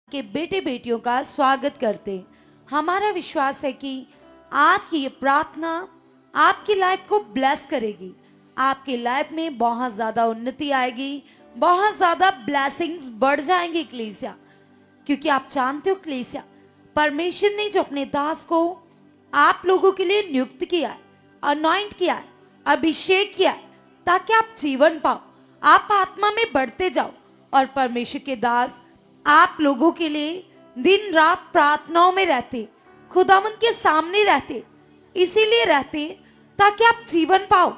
के बेटे बेटियों का स्वागत करते हैं। हमारा विश्वास है कि आज की ये प्रार्थना आपकी लाइफ को ब्लेस करेगी, आपकी लाइफ में बहुत ज्यादा उन्नति आएगी, बहुत ज्यादा ब्लेसिंग्स बढ़ जाएंगी कलीसिया। क्योंकि आप जानते हो कलीसिया, परमेश्वर ने जो अपने दास को आप लोगों के लिए नियुक्त किया है, अनॉइंट किया है, अभिषेक किया है, ताकि आप जीवन पाओ, आप आत्मा में बढ़ते जाओ। और परमेश्वर के दास आप लोगों के लिए दिन रात प्रार्थनाओं में रहते, खुदावंद के सामने रहते, इसीलिए रहते ताकि आप जीवन पाओ,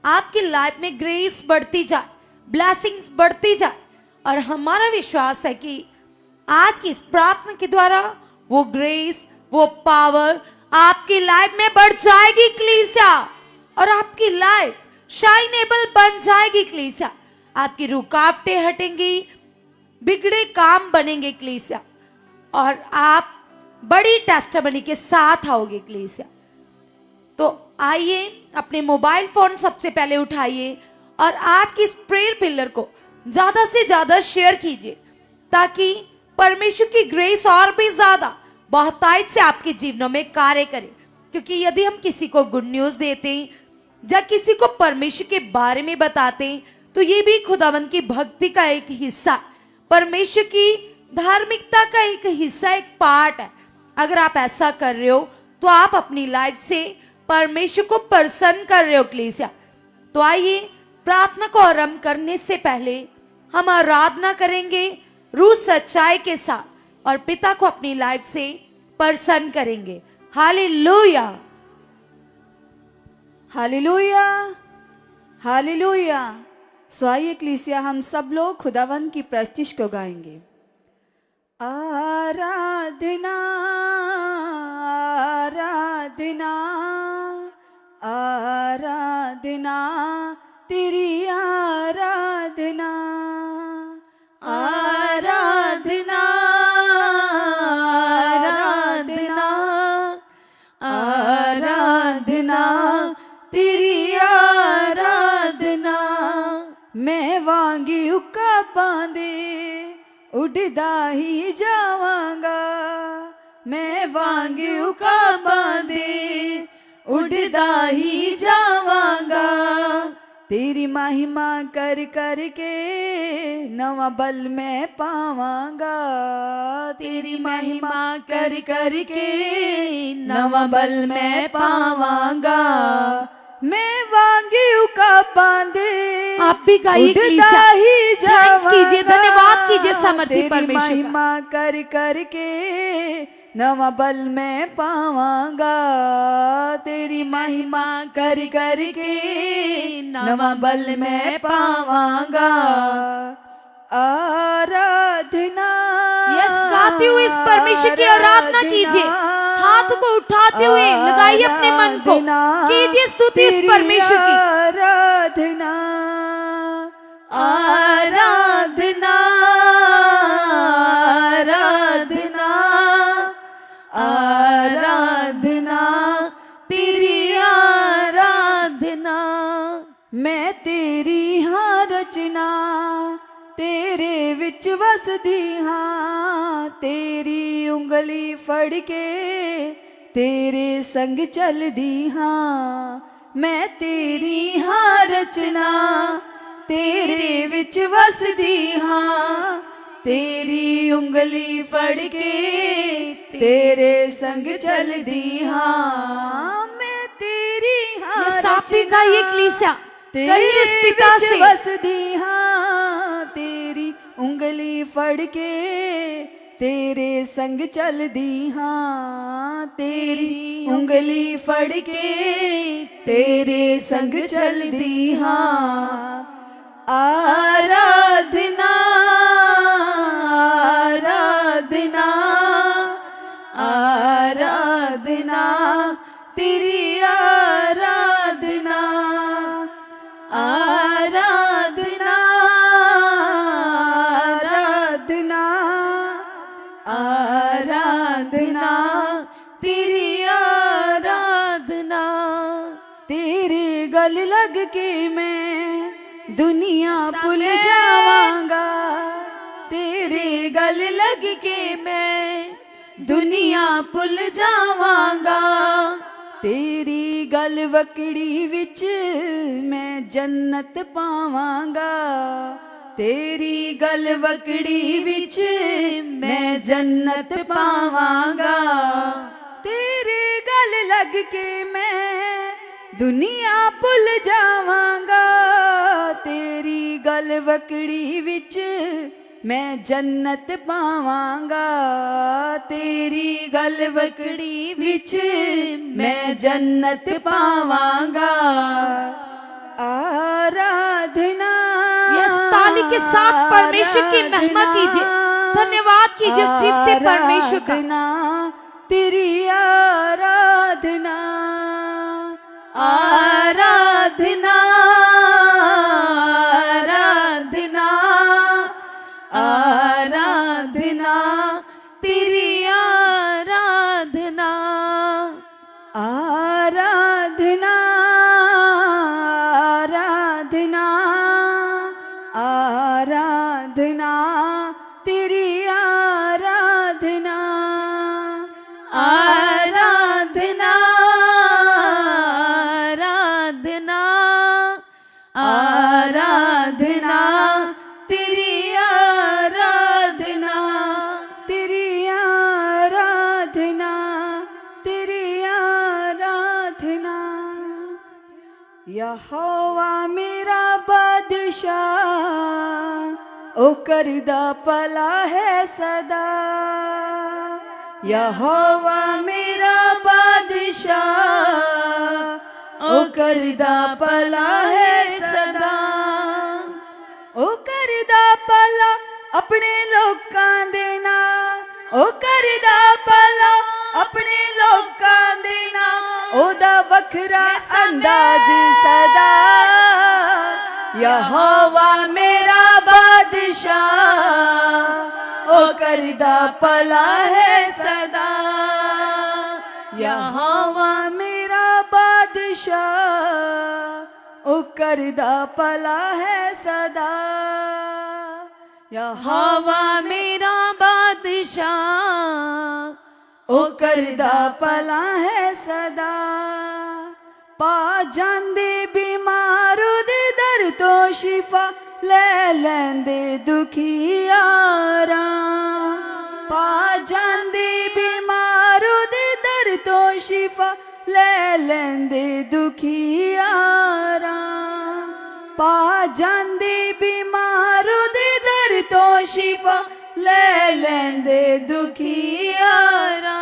आपकी लाइफ में ग्रेस बढ़ती जाए, ब्लेसिंग्स बढ़ती जाए। और हमारा विश्वास है कि आज की इस प्रार्थना के द्वारा वो ग्रेस, वो पावर आपकी लाइफ में बढ़ जाएगी कलीसिया, और आपकी लाइफ शाइनेबल बन जाएगी कलीसिया। आपकी रुकावटें हटेंगी, बिगड़े काम बनेंगे कलीसिया, और आप बड़ी टेस्टिमनी के साथ आओगे कलीसिया। तो आइए अपने मोबाइल फोन सबसे पहले उठाइए और आज की इस प्रेयर पिलर को ज्यादा से ज्यादा शेयर कीजिए, ताकि परमेश्वर की ग्रेस और भी ज्यादा बहुतायत से आपके जीवनों में कार्य करे। क्योंकि यदि हम किसी को गुड न्यूज देते हैं या किसी को परमेश्वर के बारे में बताते हैं, तो ये भी खुदावंद की भक्ति का एक हिस्सा, परमेश्वर की धार्मिकता का एक हिस्सा, एक पार्ट है। अगर आप ऐसा कर रहे हो तो आप अपनी लाइफ से परमेश्वर को प्रसन्न कर रहे हो कलीसिया। तो आइए प्रार्थना को आरंभ करने से पहले हम आराधना करेंगे रूह सच्चाई के साथ, और पिता को अपनी लाइफ से प्रसन्न करेंगे। Hallelujah, hallelujah, hallelujah. सो आइए कलीसिया, हम सब लोग खुदावंद की प्रस्तिश को गाएंगे। आराधना, आराधना, आराधना, तेरी आराधना, आराधना, आराधना, आराधना, तेरी आराधना। मैं वांगी उक्का बांधे उड़दा ही जावांगा, मैं वांगी उक्का बांधे उड़दा ही जावांगा, तेरी महिमा कर कर के नवा बल मैं पावांगा। तेरी महिमा कर कर के नवा बल मैं पावांगा। मैं वांगी का बांधे आप भी गाइए उड़ता कलीसिया। ही थैंक्स कीजिए, जावांगा। धन्यवाद कीजिए सामर्थी तेरी परमेश्वर का। महिमा कर कर के नवा बल मैं पावांगा। तेरी महिमा कर कर के नवा बल मैं पावांगा। आराधना। यस, गाते हुए इस परमेश्वर की आराधना कीजिए। हाथ को उठाते हुए लगाइए अपने मन को, कीजिए स्तुति इस परमेश्वर की। आराधना आराधना आराधना आराधना तेरी आराधना। मैं तेरी हाँ रचना तेरे विच वसदी हाँ। तेरी उंगली फड़ के तेरे संग चलदी हाँ। मैं तेरी हाँ रचना तेरे विच वसदी हाँ। तेरी उंगली फड़ के तेरे संग चलदी हाँ। मैं तेरी हाँ ये साथ भी गाइए कलीसिया, तेरे कहिए उस पिता विच से। वसदी हाँ। तेरी उंगली फड़ के तेरे संग चलदी हाँ। तेरी उंगली फड़ के तेरे संग चलदी हाँ। आराधना आराधना आराधना तेरी आराधना आराधना आराधना आराधना तेरी आराधना। तेरे गल लग के मैं दुनिया भूल जावांगा। तेरे गल लग के मैं दुनिया भूल जावांगा। तेरी गल वकड़ी विच मैं जन्नत पावांगा। तेरी गल वकड़ी विच मैं जन्नत पावांगा। तेरे गल लग के मैं दुनिया भूल जावांगा। तेरी गल वकड़ी विच मैं जन्नत पावांगा। तेरी गल वकड़ी विच मैं जन्नत पावांगा। आराधना। यस, ताली के साथ परमेश्वर की महिमा कीजिए, धन्यवाद कीजिए उस जीवते परमेश्वर का। आराधना तेरी आराधना आराधना आराधना आराधना तेरी आराधना आराधना आराधना आराधना तेरी आराधना आराधना आराधना आराधना तेरी आराधना तेरी आराधना तेरी आराधना। यहोवा मेरा बादशाह ओ करदा भला है सदा। यहोवा मेरा बादशाह ओ करदा भला है सदा। ओ करदा भला अपने लोकां दे नाल। ओ करदा भला अपने लोकां दे नाल। ओदा वखरा अंदाज सदा। यहोवा मेरा बादशाह ओ करदा भला है सदा। यहोवा मेरा बादशाह ओ करदा भला है सदा। यहोवा मेरा बादशाह ओ करदा भला है सदा। पा जांदे बीमार दे शिफा ਲੈ ਲੈਂਦੇ ਦੁਖੀਆਰਾ ਪਾ ਜਾਂਦੀ ਬਿਮਾਰ ਉਹਦੇ ਦਰ ਤੋਂ ਸ਼ਿਫਾ ਲੈ ਲੈਂਦੇ ਦੁਖੀਆਰਾ ਪਾ ਜਾਂਦੀ ਬਿਮਾਰ ਉਹਦੇ ਦਰ ਤੋਂ ਸ਼ਿਫਾ ਲੈ ਲੈਂਦੇ ਦੁਖੀਆਰਾ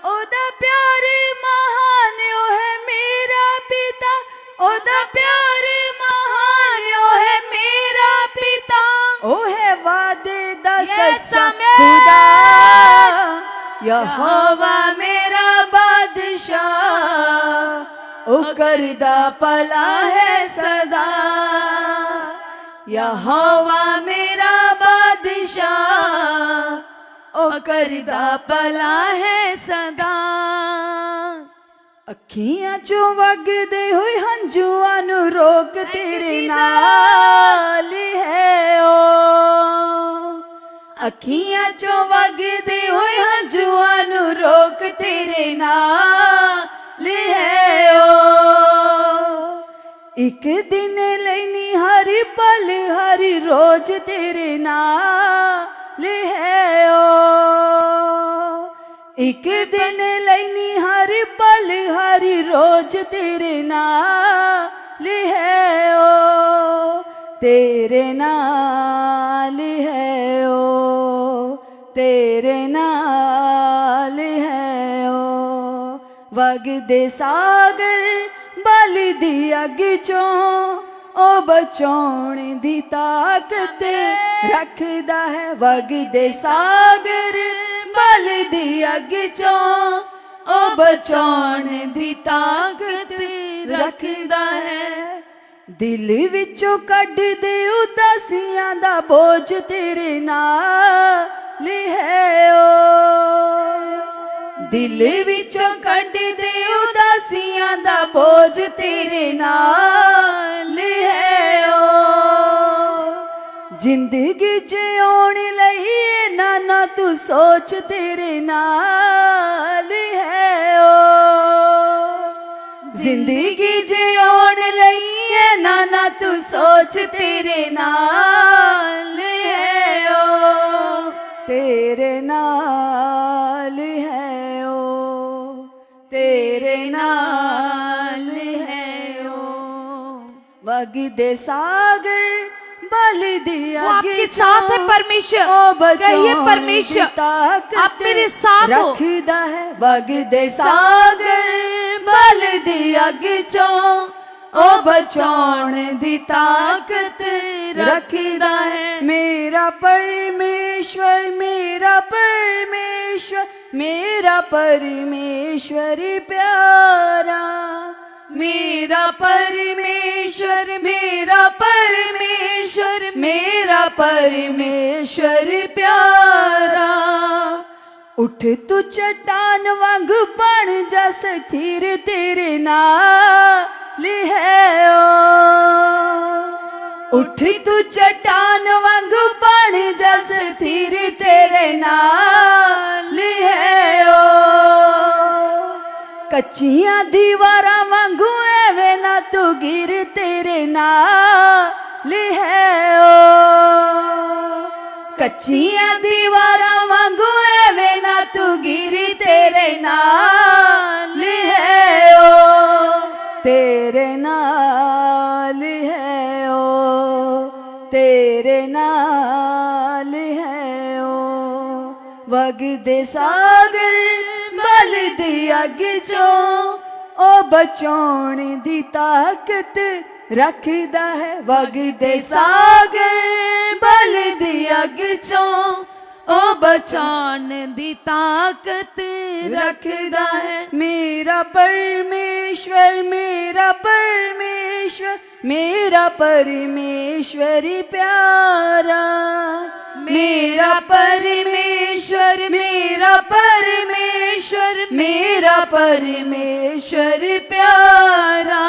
ਉਹਦਾ ਪਿਆਰ ਮਹਾਨ ਉਹ ਹੈ ਮੇਰਾ ਪਿਤਾ ਉਹਦਾ ਪਿਆਰ ਮਹਾਨ ਉਹ ਹੈ ਮੇਰਾ ਪਿਤਾ ਉਹ ਹੈ ਵਾਦੇ ਦਾ ਸੱਚਾ ਖੁਦਾ ਯਹੋਵਾ ਮੇਰਾ ਬਾਦਸ਼ਾਹ ਉਹ ਕਰਦਾ ਭਲਾ ਹੈ ਸਦਾ ਯਹੋਵਾ ਮੇਰਾ ਬਾਦਸ਼ਾਹ ਉਹ ਕਰਦਾ ਭਲਾ ਹੈ ਸਦਾ ਅੱਖੀਆਂ ਚੋਂ ਵਗਦੇ ਹੋਏ ਹੰਝੂਆਂ ਨੂੰ ਰੋਕ ਤੇਰੇ ਨਾਲ ਹੈ ਓ ਅੱਖੀਆਂ ਚੋਂ ਵਗਦੇ ਹੋਏ ਹੰਝੂਆਂ ਨੂੰ ਰੋਕ ਤੇਰੇ ਨਾਲ ਹੈ ਓ ਇੱਕ ਦਿਨ ਲੈਣੀ ਹਰ ਪਲ ਹਰ ਰੋਜ਼ ਤੇਰੇ ਨਾਲ ਹੈ ਓ ਇੱਕ ਦਿਨ ਲੈਣੀ ਹਰ ਪਲ ਹਰ ਰੋਜ਼ ਤੇਰੇ ਨਾਲ ਹੈ ਓ ਤੇਰੇ ਨਾਲ ਹੈ ਓ ਤੇਰੇ ਨਾਲ ਹੈ ਓ ਵਗਦੇ ਸਾਗਰ ਬਲਦੀ ਅੱਗ ਚੋਂ ਉਹ ਬਚਾਉਣ ਦੀ ਤਾਕਤ ਰੱਖਦਾ ਹੈ ਵਗਦੇ ਸਾਗਰ ਬਲਦੀ ਅੱਗ ਚੋਂ ਉਹ ਬਚਾਉਣ ਦੀ ਤਾਕਤ ਰੱਖਦਾ ਹੈ ਦਿਲ ਵਿੱਚੋਂ ਕੱਢ ਦੇ ਉਦਾਸੀਆਂ ਦਾ ਬੋਝ ਤੇਰੇ ਨਾਲ ਹੈ ਓ ਦਿਲ ਵਿੱਚੋਂ ਕੱਢ ਦੇ ਉਦਾਸੀਆਂ ਦਾ ਬੋਝ ਤੇਰੇ ਨਾਲ ਹੈ ਓ ਜ਼ਿੰਦਗੀ ਜਿਉਣ ਲਈ ਨਾ ਤੂੰ ਸੋਚ ਤੇਰੇ ਨਾਲ ਹੈ ਓ ਜ਼ਿੰਦਗੀ ਜਿਉਣ ਲਈ ਨਾ ਤੂੰ ਸੋਚ ਤੇਰੇ ਨਾਲ ਹੈ ਓ ਤੇਰੇ ਨਾਲ ਹੈ ਓ ਤੇਰੇ ਨਾਲ ਹੈ ਓ ਵਗਦੇ ਸਾਗਰ वो आपके साथ है परमेश्वर कहिए परमेश्वर आप मेरे साथ हो रखदा है वगदे सागर बलदी अग चों ओ बचाउण दी ताकत रखदा है मेरा परमेश्वर मेरा परमेश्वर मेरा परमेश्वर प्यारा मेरा परमेश्वर मेरा परमेश्वर मेरा परमेश्वर प्यारा उठ तू चट्टान वांग बन जा स्थिर तेरे नाल है ओ उठ तू चट्टान वांग बन जा स्थिर तेरे नाल है ओ कच्चियां दीवारां वांगू एवे ना तू गिर तेरे नाल है ओ कच्चियां दीवारां वांगू एवे ना तू गिर तेरे नाल है ओ तेरे नाल है ओ तेरे नाल है ओ वगदे सागर बलदी अग चों ओ बचाउण दी ताकत रखदा है वगदे सागर बलदी अग चों ओ बचाउण दी ताकत रखदा है मेरा परमेश्वर मेरा परमेश्वर मेरा परमेश्वर प्यारा मेरा परमेश्वर मेरा परमेश्वर मेरा परमेश्वर प्यारा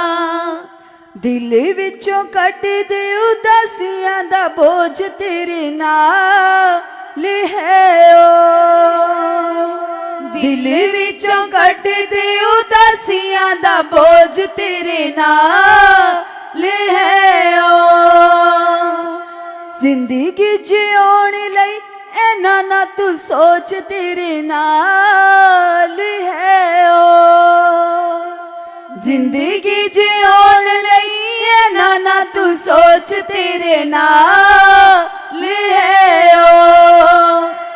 दिल विचों कट दे उदासियां दा बोझ तेरे नाल है ओ दिल विचों कट दे उदासियां दा बोझ तेरे नाल है ओ जिंदगी जिउण लई ऐना ना तू सोच तेरे नाल है ओ जिंदगी जिउण लई ऐना ना तू सोच तेरे नाल है ओ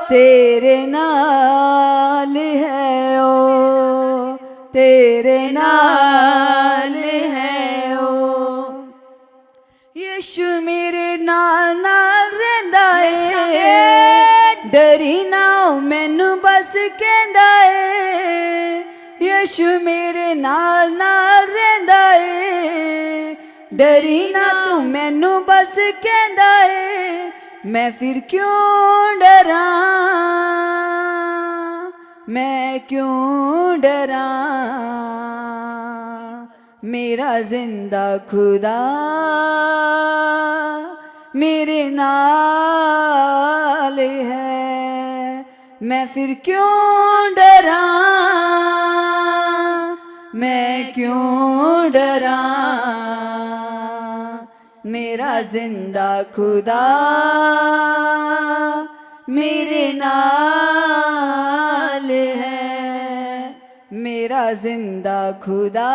तेरे नाल है ओ तेरे नाल है ओ यीशु मेरे नाल नाल रहिंदा ए डरी ना मैनू बस कहंदा ए यीशु मेरे नाल नाल रहिंदा ए डरी ना तू मैनू बस कहंदा ए मैं फिर क्यों डरा मैं क्यों डरा मेरा जिंदा खुदा मेरे नाल है मैं फिर क्यों डरा मैं क्यों डरा मेरा जिंदा खुदा मेरे नाल है मेरा जिंदा खुदा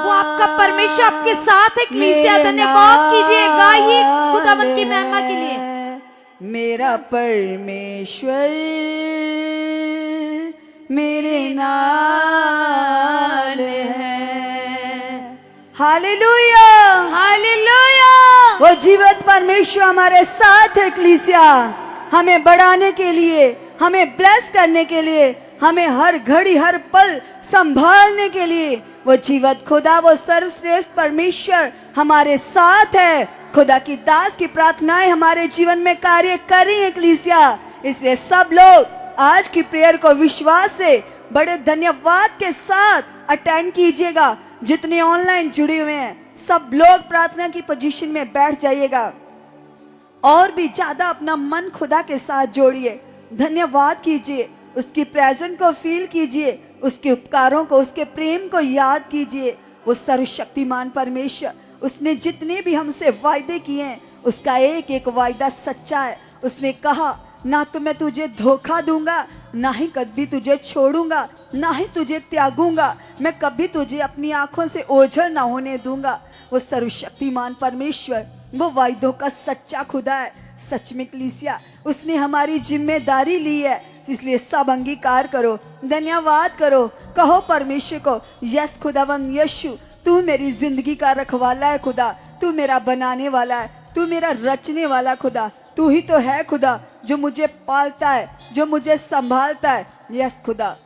वो आपका परमेश्वर आपके साथ है। कलीसिया धन्यवाद कीजिए, गाइए खुदावंद की महिमा के लिए। मेरा परमेश्वर मेरे नाल है। Hallelujah hallelujah. वो जीवित परमेश्वर हमारे साथ है। कलीसिया हमें बढ़ाने के लिए, हमें ब्लेस करने के लिए, हमें हर घड़ी हर पल संभालने के लिए वो जीवित खुदा, वो सर्वश्रेष्ठ परमेश्वर हमारे साथ है। खुदा की दास की प्रार्थनाएं हमारे जीवन में कार्य कर रही है कलीसिया। इसलिए सब लोग आज की प्रेयर को विश्वास से बड़े धन्यवाद के साथ अटेंड कीजिएगा। जितने ऑनलाइन जुड़े हुए हैं सब लोग प्रार्थना की पोजीशन में बैठ जाइएगा और भी ज्यादा अपना मन खुदा के साथ जोड़िए, धन्यवाद कीजिए, उसकी प्रेजेंट को फील कीजिए, उसके उपकारों को, उसके प्रेम को याद कीजिए। वो सर्वशक्तिमान परमेश्वर, उसने जितने भी हमसे वायदे किए हैं उसका एक एक वायदा सच्चा है। उसने कहा ना तो मैं तुझे धोखा दूंगा, ना ही कभी तुझे छोड़ूंगा, ना ही तुझे त्यागूंगा, मैं कभी तुझे अपनी आंखों से ओझल ना होने दूंगा। वो सर्वशक्तिमान परमेश्वर, वो वायदों का सच्चा खुदा है। सच में कलीसिया उसने हमारी जिम्मेदारी ली है, इसलिए सब अंगीकार करो, धन्यवाद करो, कहो परमेश्वर को, यस खुदावन यीशु तू मेरी जिंदगी का रखवाला है खुदा, तू मेरा बनाने वाला है, तू मेरा रचने वाला खुदा, तू ही तो है खुदा जो मुझे पालता है, जो मुझे संभालता है। यस खुदा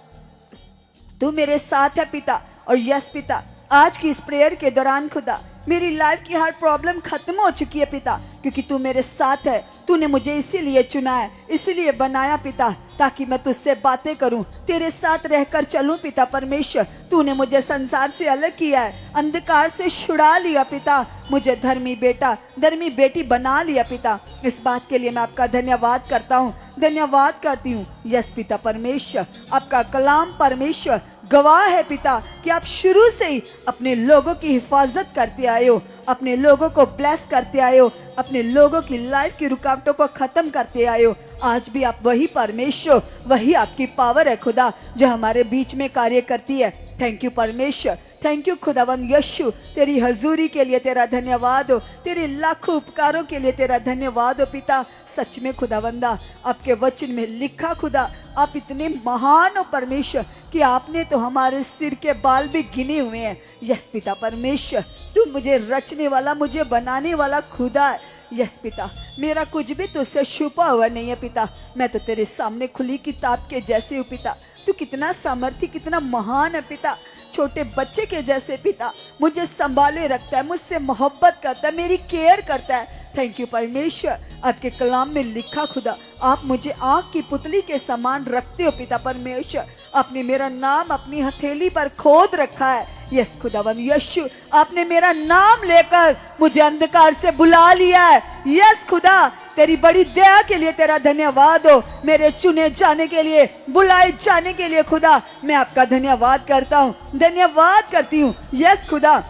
तू मेरे साथ है पिता। और यस पिता आज की इस प्रेयर के दौरान खुदा मेरी लाइफ की हर प्रॉब्लम खत्म हो चुकी है पिता, क्योंकि तू मेरे साथ है। तूने मुझे इसीलिए चुना है, इसीलिए बनाया पिता, ताकि मैं तुझसे बातें करूं, तेरे साथ रहकर चलूं पिता परमेश्वर। तूने मुझे संसार से अलग किया है, अंधकार से छुड़ा लिया पिता, मुझे धर्मी बेटा धर्मी बेटी बना लिया पिता। इस बात के लिए मैं आपका धन्यवाद करता हूँ, धन्यवाद करती हूँ। यस पिता परमेश्वर, आपका कलाम परमेश्वर गवाह है पिता कि आप शुरू से ही अपने लोगों की हिफाजत करते आए हो, अपने लोगों को ब्लेस करते आए हो, अपने लोगों की लाइफ की रुकावटों को खत्म करते आए हो। आज भी आप वही परमेश्वर, वही आपकी पावर है खुदा जो हमारे बीच में कार्य करती है। थैंक यू परमेश्वर, थैंक यू खुदावन यीशु, तेरी हजूरी के लिए तेरा धन्यवाद हो, तेरे लाखों उपकारों के लिए तेरा धन्यवाद हो पिता। सच में खुदावंदा आपके वचन में लिखा खुदा आप इतने महान हो परमेश्वर कि आपने तो हमारे सिर के बाल भी गिने हुए हैं। यस पिता परमेश्वर, तू मुझे रचने वाला, मुझे बनाने वाला खुदा है। यस पिता, मेरा कुछ भी तुझसे छुपा हुआ नहीं है पिता, मैं तो तेरे सामने खुली किताब के जैसे हूँ पिता। तू कितना सामर्थी, कितना महान है पिता, छोटे बच्चे के जैसे पिता मुझे संभाले रखता है, मुझसे मोहब्बत करता है, मेरी केयर करता है। थैंक यू परमेश्वर, आपके कलाम में लिखा खुदा आप मुझे आँख की पुतली के समान रखते हो पिता परमेश्वर। आपने मेरा नाम अपनी हथेली पर खोद रखा है। यस खुदावन यीशु, आपने मेरा नाम लेकर मुझे अंधकार से बुला लिया है। यस खुदा, तेरी बड़ी दया के लिए तेरा धन्यवाद हो, मेरे चुने जाने के लिए, बुलाए जाने के लिए खुदा मैं आपका धन्यवाद करता हूँ, धन्यवाद करती हूँ। यस खुदा,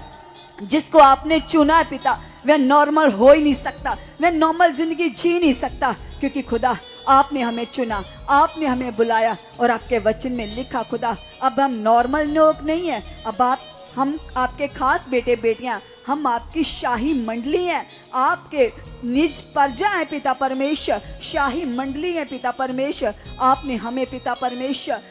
जिसको आपने चुना है पिता, वह नॉर्मल हो ही नहीं सकता, वह नॉर्मल जिंदगी जी नहीं सकता, क्योंकि खुदा आपने हमें चुना, आपने हमें बुलाया और आपके वचन में लिखा खुदा अब हम नॉर्मल लोग नहीं है, अब हम आपके खास बेटे बेटियां, हम आपकी शाही मंडली हैं, आपके निज प्रजा है पिता परमेश्वर, शाही मंडली है पिता परमेश्वर। आपने हमें पिता परमेश्वर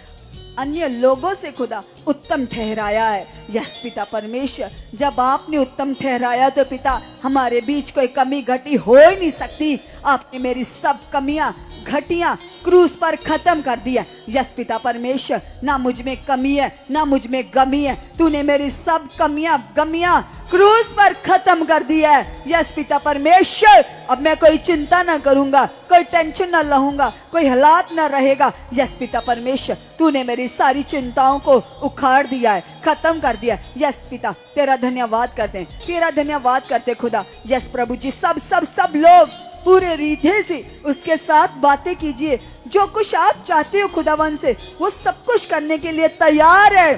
अन्य लोगों से खुदा उत्तम ठहराया है। यस पिता परमेश्वर, जब आपने उत्तम ठहराया तो पिता हमारे बीच कोई कमी घटी हो ही नहीं सकती। आपने मेरी सब कमियां घटियां क्रूस पर खत्म कर दिया। यस पिता परमेश्वर, ना मुझ में कमी है ना मुझ में गमी है, तूने मेरी सब कमियां गमियां क्रूस पर खत्म कर दिया है। यस पिता परमेश्वर, अब मैं कोई चिंता ना करूंगा, कोई टेंशन ना लूंगा, कोई हालात ना रहेगा। यस पिता परमेश्वर, तूने मेरी सारी चिंताओं को उखाड़ दिया है, खत्म कर दिया। यस पिता, तेरा धन्यवाद करते हैं, तेरा धन्यवाद करते खुदा। यस प्रभु जी, सब सब सब लोग पूरे रीते से उसके साथ बातें कीजिए, जो कुछ आप चाहते हो खुदावन से वो सब कुछ करने के लिए तैयार है।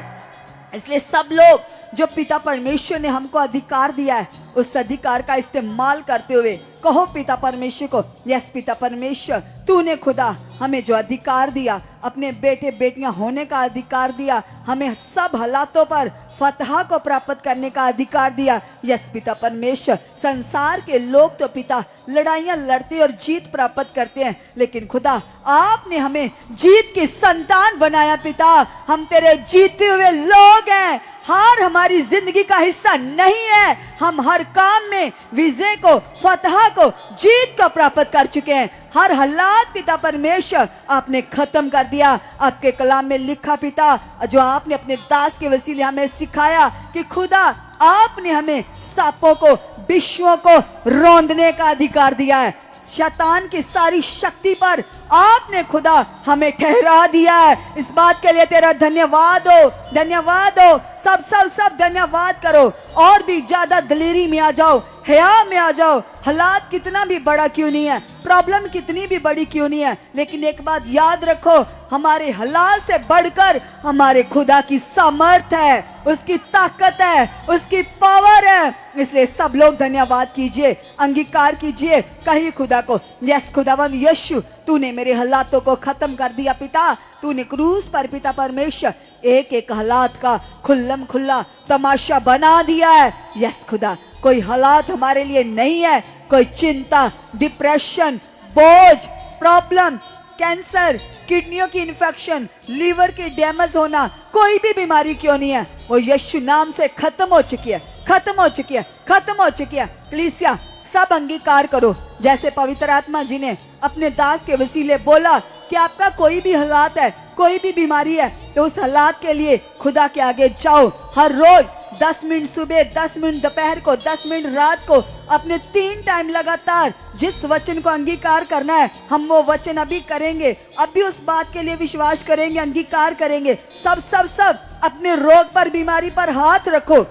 इसलिए सब लोग जो पिता परमेश्वर ने हमको अधिकार दिया है, उस अधिकार का इस्तेमाल करते हुए कहो पिता परमेश्वर को, यस पिता परमेश्वर, तूने खुदा हमें जो अधिकार दिया, अपने बेटे बेटियां होने का अधिकार दिया, हमें सब हालातों पर फतह को प्राप्त करने का अधिकार दिया। यस पिता परमेश्वर, संसार के लोग तो पिता लड़ाइयां लड़ते और जीत प्राप्त करते हैं, लेकिन खुदा आपने हमें जीत की संतान बनाया। पिता, हम तेरे जीते हुए लोग हैं, हार हमारी जिंदगी का हिस्सा नहीं है। हम हर काम में विजय को, फतह को, जीत को प्राप्त कर चुके हैं। हर हालात पिता परमेश्वर आपने खत्म कर दिया। आपके कलाम में लिखा पिता, जो आपने अपने दास के वसीले हमें सिखाया कि खुदा आपने हमें सांपों को, विश्वों को रौंदने का अधिकार दिया है। शैतान की सारी शक्ति पर आपने खुदा हमें ठहरा दिया है। इस बात के लिए तेरा धन्यवाद हो, धन्यवाद हो। सब सब सब धन्यवाद करो, और भी ज्यादा दलेरी में आ जाओ, हया में आ जाओ। हालात कितना भी बड़ा क्यों नहीं है, प्रॉब्लम कितनी भी बड़ी क्यों नहीं है, लेकिन एक बात याद रखो, हमारे हालात से बढ़कर हमारे खुदा की सामर्थ है, उसकी ताकत है, उसकी पावर है। इसलिए सब लोग धन्यवाद कीजिए, अंगीकार कीजिए, कहिए खुदा को, यस खुदावन यीशु, तूने मेरे हालातों को खत्म कर दिया। पिता, तूने क्रूस पर पिता परमेश्वर एक एक हालात का खुल्लम खुल्ला तमाशा बना दिया है। यस खुदा, कोई हालात हमारे लिए नहीं है, कोई चिंता, डिप्रेशन, बोझ, प्रॉब्लम, कैंसर, किडनियों की इन्फेक्शन, लीवर की डैमेज होना, कोई भी बीमारी क्यों नहीं है, वो यीशु नाम से खत्म हो चुकी है, खत्म हो चुकी है, खत्म हो चुकी है। कलीसिया, सब अंगीकार करो, जैसे पवित्र आत्मा जी ने अपने दास के वसीले बोला कि आपका कोई भी हालात है, कोई भी बीमारी है, तो उस हालात के लिए खुदा के आगे जाओ। हर रोज 10 मिनट सुबह, 10 मिनट दोपहर को, 10 मिनट रात को, अपने 3 टाइम लगातार जिस वचन को अंगीकार करना है, हम वो वचन अभी करेंगे, अभी उस बात के लिए विश्वास करेंगे, अंगीकार करेंगे। सब सब सब अपने रोग पर, बीमारी पर हाथ रखो।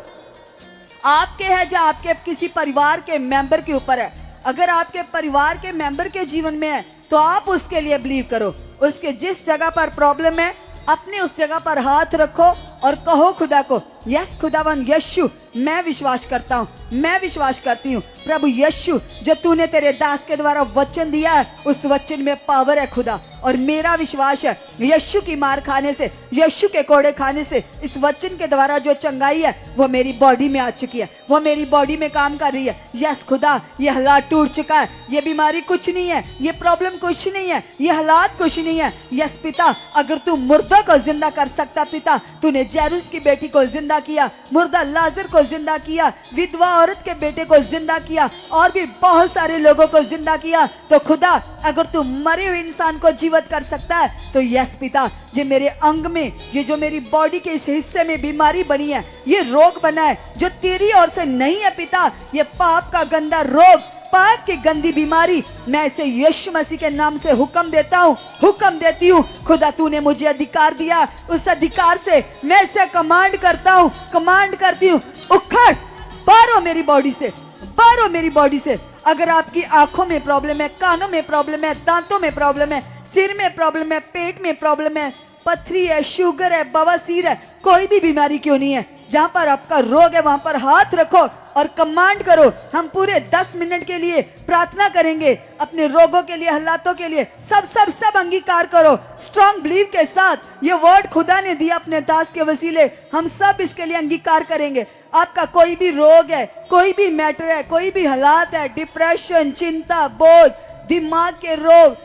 आपके है या आपके किसी परिवार के मेंबर के ऊपर है, अगर आपके परिवार के मेंबर के जीवन में है तो आप उसके लिए बिलीव करो। उसके जिस जगह पर प्रॉब्लम है, अपने उस जगह पर हाथ रखो और कहो खुदा को, यस खुदावन यीशु, मैं विश्वास करता हूँ, मैं विश्वास करती हूँ प्रभु यीशु, जो तूने तेरे दास के द्वारा वचन दिया है, उस वचन में पावर है खुदा। और मेरा विश्वास है यीशु की मार खाने से, यीशु के कोड़े खाने से, इस वचन के द्वारा जो चंगाई है वो मेरी बॉडी में आ चुकी है, वो मेरी बॉडी में काम कर रही है। यस खुदा, ये हालात टूट चुका है, ये बीमारी कुछ नहीं है, ये प्रॉब्लम कुछ नहीं है, ये हालात कुछ नहीं है। यस पिता, अगर तू मुर्दों को जिंदा कर सकता पिता, तूने जैरुस की बेटी को जिंदा किया, मुर्दा लाजर को जिंदा किया, विधवा औरत के बेटे को जिंदा किया, और भी बहुत सारे लोगों को जिंदा किया। तो खुदा, अगर तू मरे हुए इंसान को जीवित कर सकता है, तो यस पिता, जो मेरे अंग में, ये जो मेरी बॉडी के इस हिस्से में बीमारी बनी है, ये रोग बना है जो तेरी ओर से नहीं है पिता, ये पाप का गंदा रोग, पाप की गंदी बीमारी, मैं इसे यीशु मसीह के नाम से हुक्म देता हूँ, हुक्म देती हूँ। खुदा, तूने मुझे अधिकार दिया, उस अधिकार से मैं इसे कमांड करता हूँ, कमांड करती हूँ, उखड़, बाहर हो मेरी बॉडी से, बाहर हो मेरी बॉडी से। अगर आपकी आंखों में प्रॉब्लम है, कानों में प्रॉब्लम है, दांतों में प्रॉब्लम है, सिर में प्रॉब्लम है, पेट में प्रॉब्लम है, पथरी है, शुगर है, बवासीर है, कोई भी बीमारी क्यों नहीं है, जहां पर आपका रोग है वहां पर हाथ रखो और कमांड करो। हम पूरे 10 मिनट के लिए प्रार्थना करेंगे अपने रोगों के लिए, हालातों के लिए। सब अंगीकार करो स्ट्रॉन्ग बिलीव के साथ। ये वर्ड खुदा ने दिया अपने दास के वसीले, हम सब इसके लिए अंगीकार करेंगे। आपका कोई भी रोग है, कोई भी मैटर है, कोई भी हालात है, डिप्रेशन, चिंता, बोझ, दिमाग के रोग,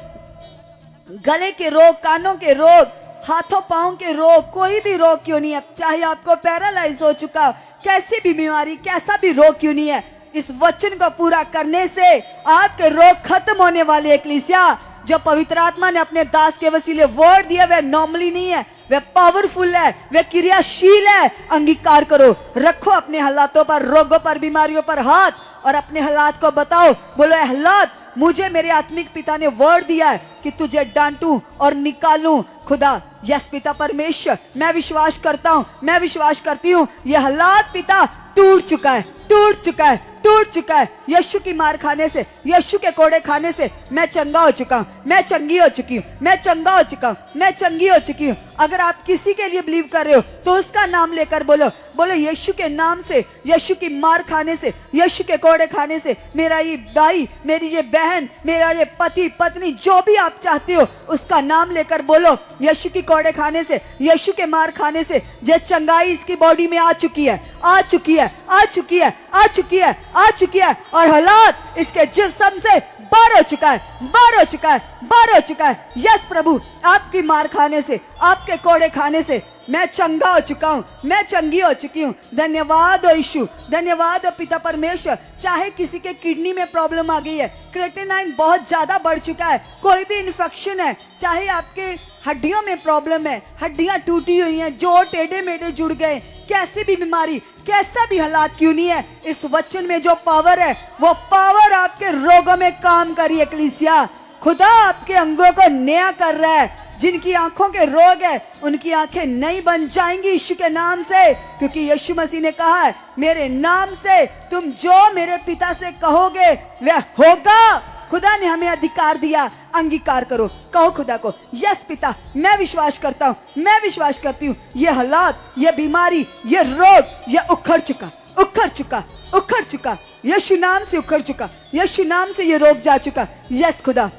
गले के रोग, कानों के रोग, हाथों पांव के रोग, कोई भी रोग क्यों नहीं है, चाहे आपको पैरालाइज हो चुका, कैसी भी बीमारी, कैसा भी रोग क्यों नहीं है, इस वचन को पूरा करने से आपके रोग खत्म होने वाले। एक्लीसिया, जो पवित्र आत्मा ने अपने दास के वसीले वर्ड दिया वह नॉर्मली नहीं है, वह पावरफुल है, वह क्रियाशील है। अंगीकार करो, रखो अपने हालातों पर, रोगों पर, बीमारियों पर हाथ और अपने हालात को बताओ। बोलो, ए हालात, मुझे मेरे आत्मिक पिता ने वर्ड दिया है कि तुझे डांटूं और निकालूं। खुदा, यस पिता परमेश्वर, मैं विश्वास करता हूं, मैं विश्वास करती हूं, यह हालात पिता टूट चुका है, टूट चुका है, टूट चुका है। यीशु की मार खाने से, यीशु के कोड़े खाने से मैं चंगा हो चुका हूं, मैं चंगी हो चुकी हूं, मैं चंगा हो चुका हूं, मैं चंगी हो चुकी हूं। अगर आप किसी के लिए बिलीव कर रहे हो तो उसका नाम लेकर बोलो, बोलो यीशु के नाम से, यीशु की मार खाने से, यीशु के कोड़े खाने से मेरा ये भाई, मेरी ये बहन, मेरा ये पति पत्नी, जो भी आप चाहते हो उसका नाम लेकर बोलो, यीशु की कोड़े खाने से, यीशु के मार खाने से जो चंगाई इसकी बॉडी में आ चुकी है, आ चुकी है, आ चुकी है, आ चुकी है, आ चुकी है, और हालात इसके जिस्म से बाहर हो चुका है, बाहर हो चुका है, बाहर हो चुका है। यस प्रभु, आपकी मार खाने से, आपके कोड़े खाने से मैं चंगा हो चुका हूं, मैं चंगी हो चुकी हूं। धन्यवाद हो यीशु, धन्यवाद हो पिता परमेश्वर। चाहे किसी के किडनी में प्रॉब्लम आ गई है, क्रिएटिनिन बहुत ज्यादा बढ़ चुका है, कोई भी इन्फेक्शन है, चाहे आपके हड्डियों में प्रॉब्लम है, हड्डियां टूटी हुई हैं, जोड़ टेढ़े मेढ़े जुड़ गए, कैसी भी बीमारी, कैसा भी हालात क्यों नहीं है, इस वचन में जो पावर है वो पावर आपके रोगों में काम करिए। एक्लीसिया, खुदा आपके अंगों को नया कर रहा है। जिनकी आंखों के रोग है उनकी आंखें नई बन जाएंगी यीशु के नाम से, क्योंकि यीशु मसीह ने कहा है, मेरे नाम से तुम जो मेरे पिता से कहोगे वह होगा। खुदा ने हमें अधिकार दिया, अंगीकार करो, कहो खुदा को, यस पिता, मैं विश्वास करता हूँ, मैं विश्वास करती हूँ, ये हालात, ये बीमारी, ये रोग, ये उखड़ चुका, उखड़ चुका, उखड़ चुका, यीशु नाम से उखड़ चुका, यीशु नाम से ये रोग जा चुका। यस खुदा,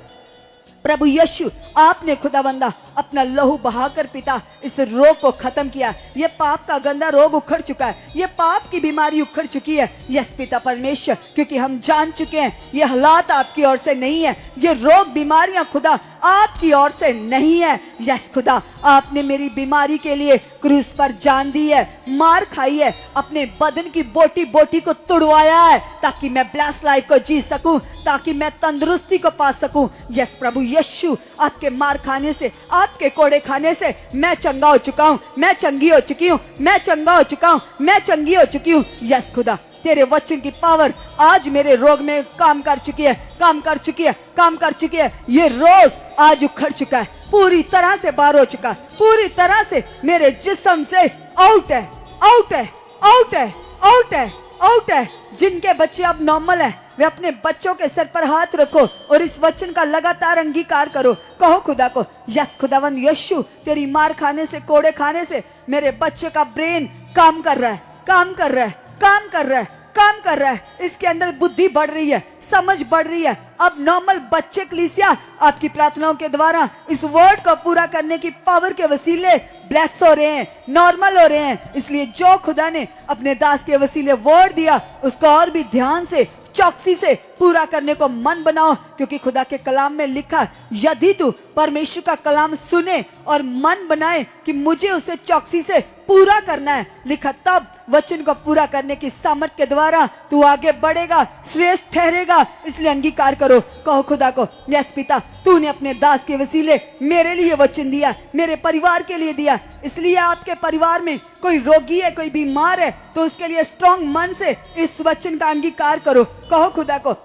प्रभु यीशु, आपने खुदावंदा अपना लहू बहाकर पिता इस रोग को खत्म किया। ये पाप का गंदा रोग उखड़ चुका है, ये पाप की बीमारी उखड़ चुकी है। यस पिता परमेश्वर, क्योंकि हम जान चुके हैं ये हालात आपकी ओर से नहीं है, ये रोग बीमारियां खुदा आपकी ओर से नहीं है। यस खुदा, आपने मेरी बीमारी के लिए क्रूस पर जान दी है, मार खाई है, अपने बदन की बोटी बोटी को तुड़वाया है ताकि मैं ब्लेस लाइफ को जी सकूं, ताकि मैं तंदुरुस्ती को पा सकूं। यस प्रभु यीशु, आपके मार खाने से, आपके कोड़े खाने से मैं चंगा हो चुका हूं, मैं चंगी हो चुकी हूं, मैं चंगा हो चुका हूं, मैं चंगी हो चुकी हूं। यस खुदा, तेरे वचन की पावर आज मेरे रोग में काम कर चुकी है, काम कर चुकी है, काम कर चुकी है। ये रोग आज उखड़ चुका है, पूरी तरह से बाहर हो चुका है, पूरी तरह से मेरे जिस्म से आउट है, आउट है, आउट है, आउट है, आउट है। जिनके बच्चे अब नॉर्मल है वे अपने बच्चों के सर पर हाथ रखो और इस वचन का लगातार अंगीकार करो। कहो खुदा को, यस खुदावंद यीशु, तेरी मार खाने से, कोड़े खाने से मेरे बच्चे का ब्रेन काम कर रहा है, काम कर रहा है, काम कर रहा है, काम कर रहा है। इसके अंदर बुद्धि बढ़ रही है, समझ बढ़ रही है। अब नॉर्मल बच्चे कलीसिया आपकी प्रार्थनाओं के द्वारा इस वर्ड को पूरा करने की पावर के वसीले ब्लेस हो रहे हैं, नॉर्मल हो रहे हैं। इसलिए जो खुदा ने अपने दास के वसीले वर्ड दिया उसको और भी ध्यान से, चौकसी से पूरा करने को मन बनाओ, क्योंकि खुदा के कलाम में लिखा, यदि तू परमेश्वर का कलाम सुने और मन बनाए कि मुझे उसे चौकसी से पूरा करना है, लिखा, तब वचन को पूरा करने की सामर्थ के द्वारा तू आगे बढ़ेगा, श्रेष्ठ ठहरेगा। इसलिए अंगीकार करो, कहो खुदा को, यस पिता, तूने अपने दास के वसीले मेरे लिए वचन दिया, मेरे परिवार के लिए दिया। इसलिए आपके परिवार में कोई रोगी है, कोई बीमार है, तो उसके लिए स्ट्रॉन्ग मन से इस वचन का अंगीकार करो। कहो खुदा को,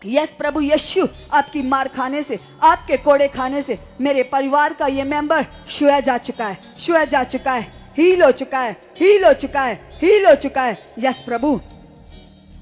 यस प्रभु यीशु, आपकी मार खाने से, आपके कोड़े खाने से मेरे परिवार का ये मेंबर छुआ जा चुका है, छुआ जा चुका है, हील हो चुका है, हील हो चुका है, हील हो चुका है। यस प्रभु,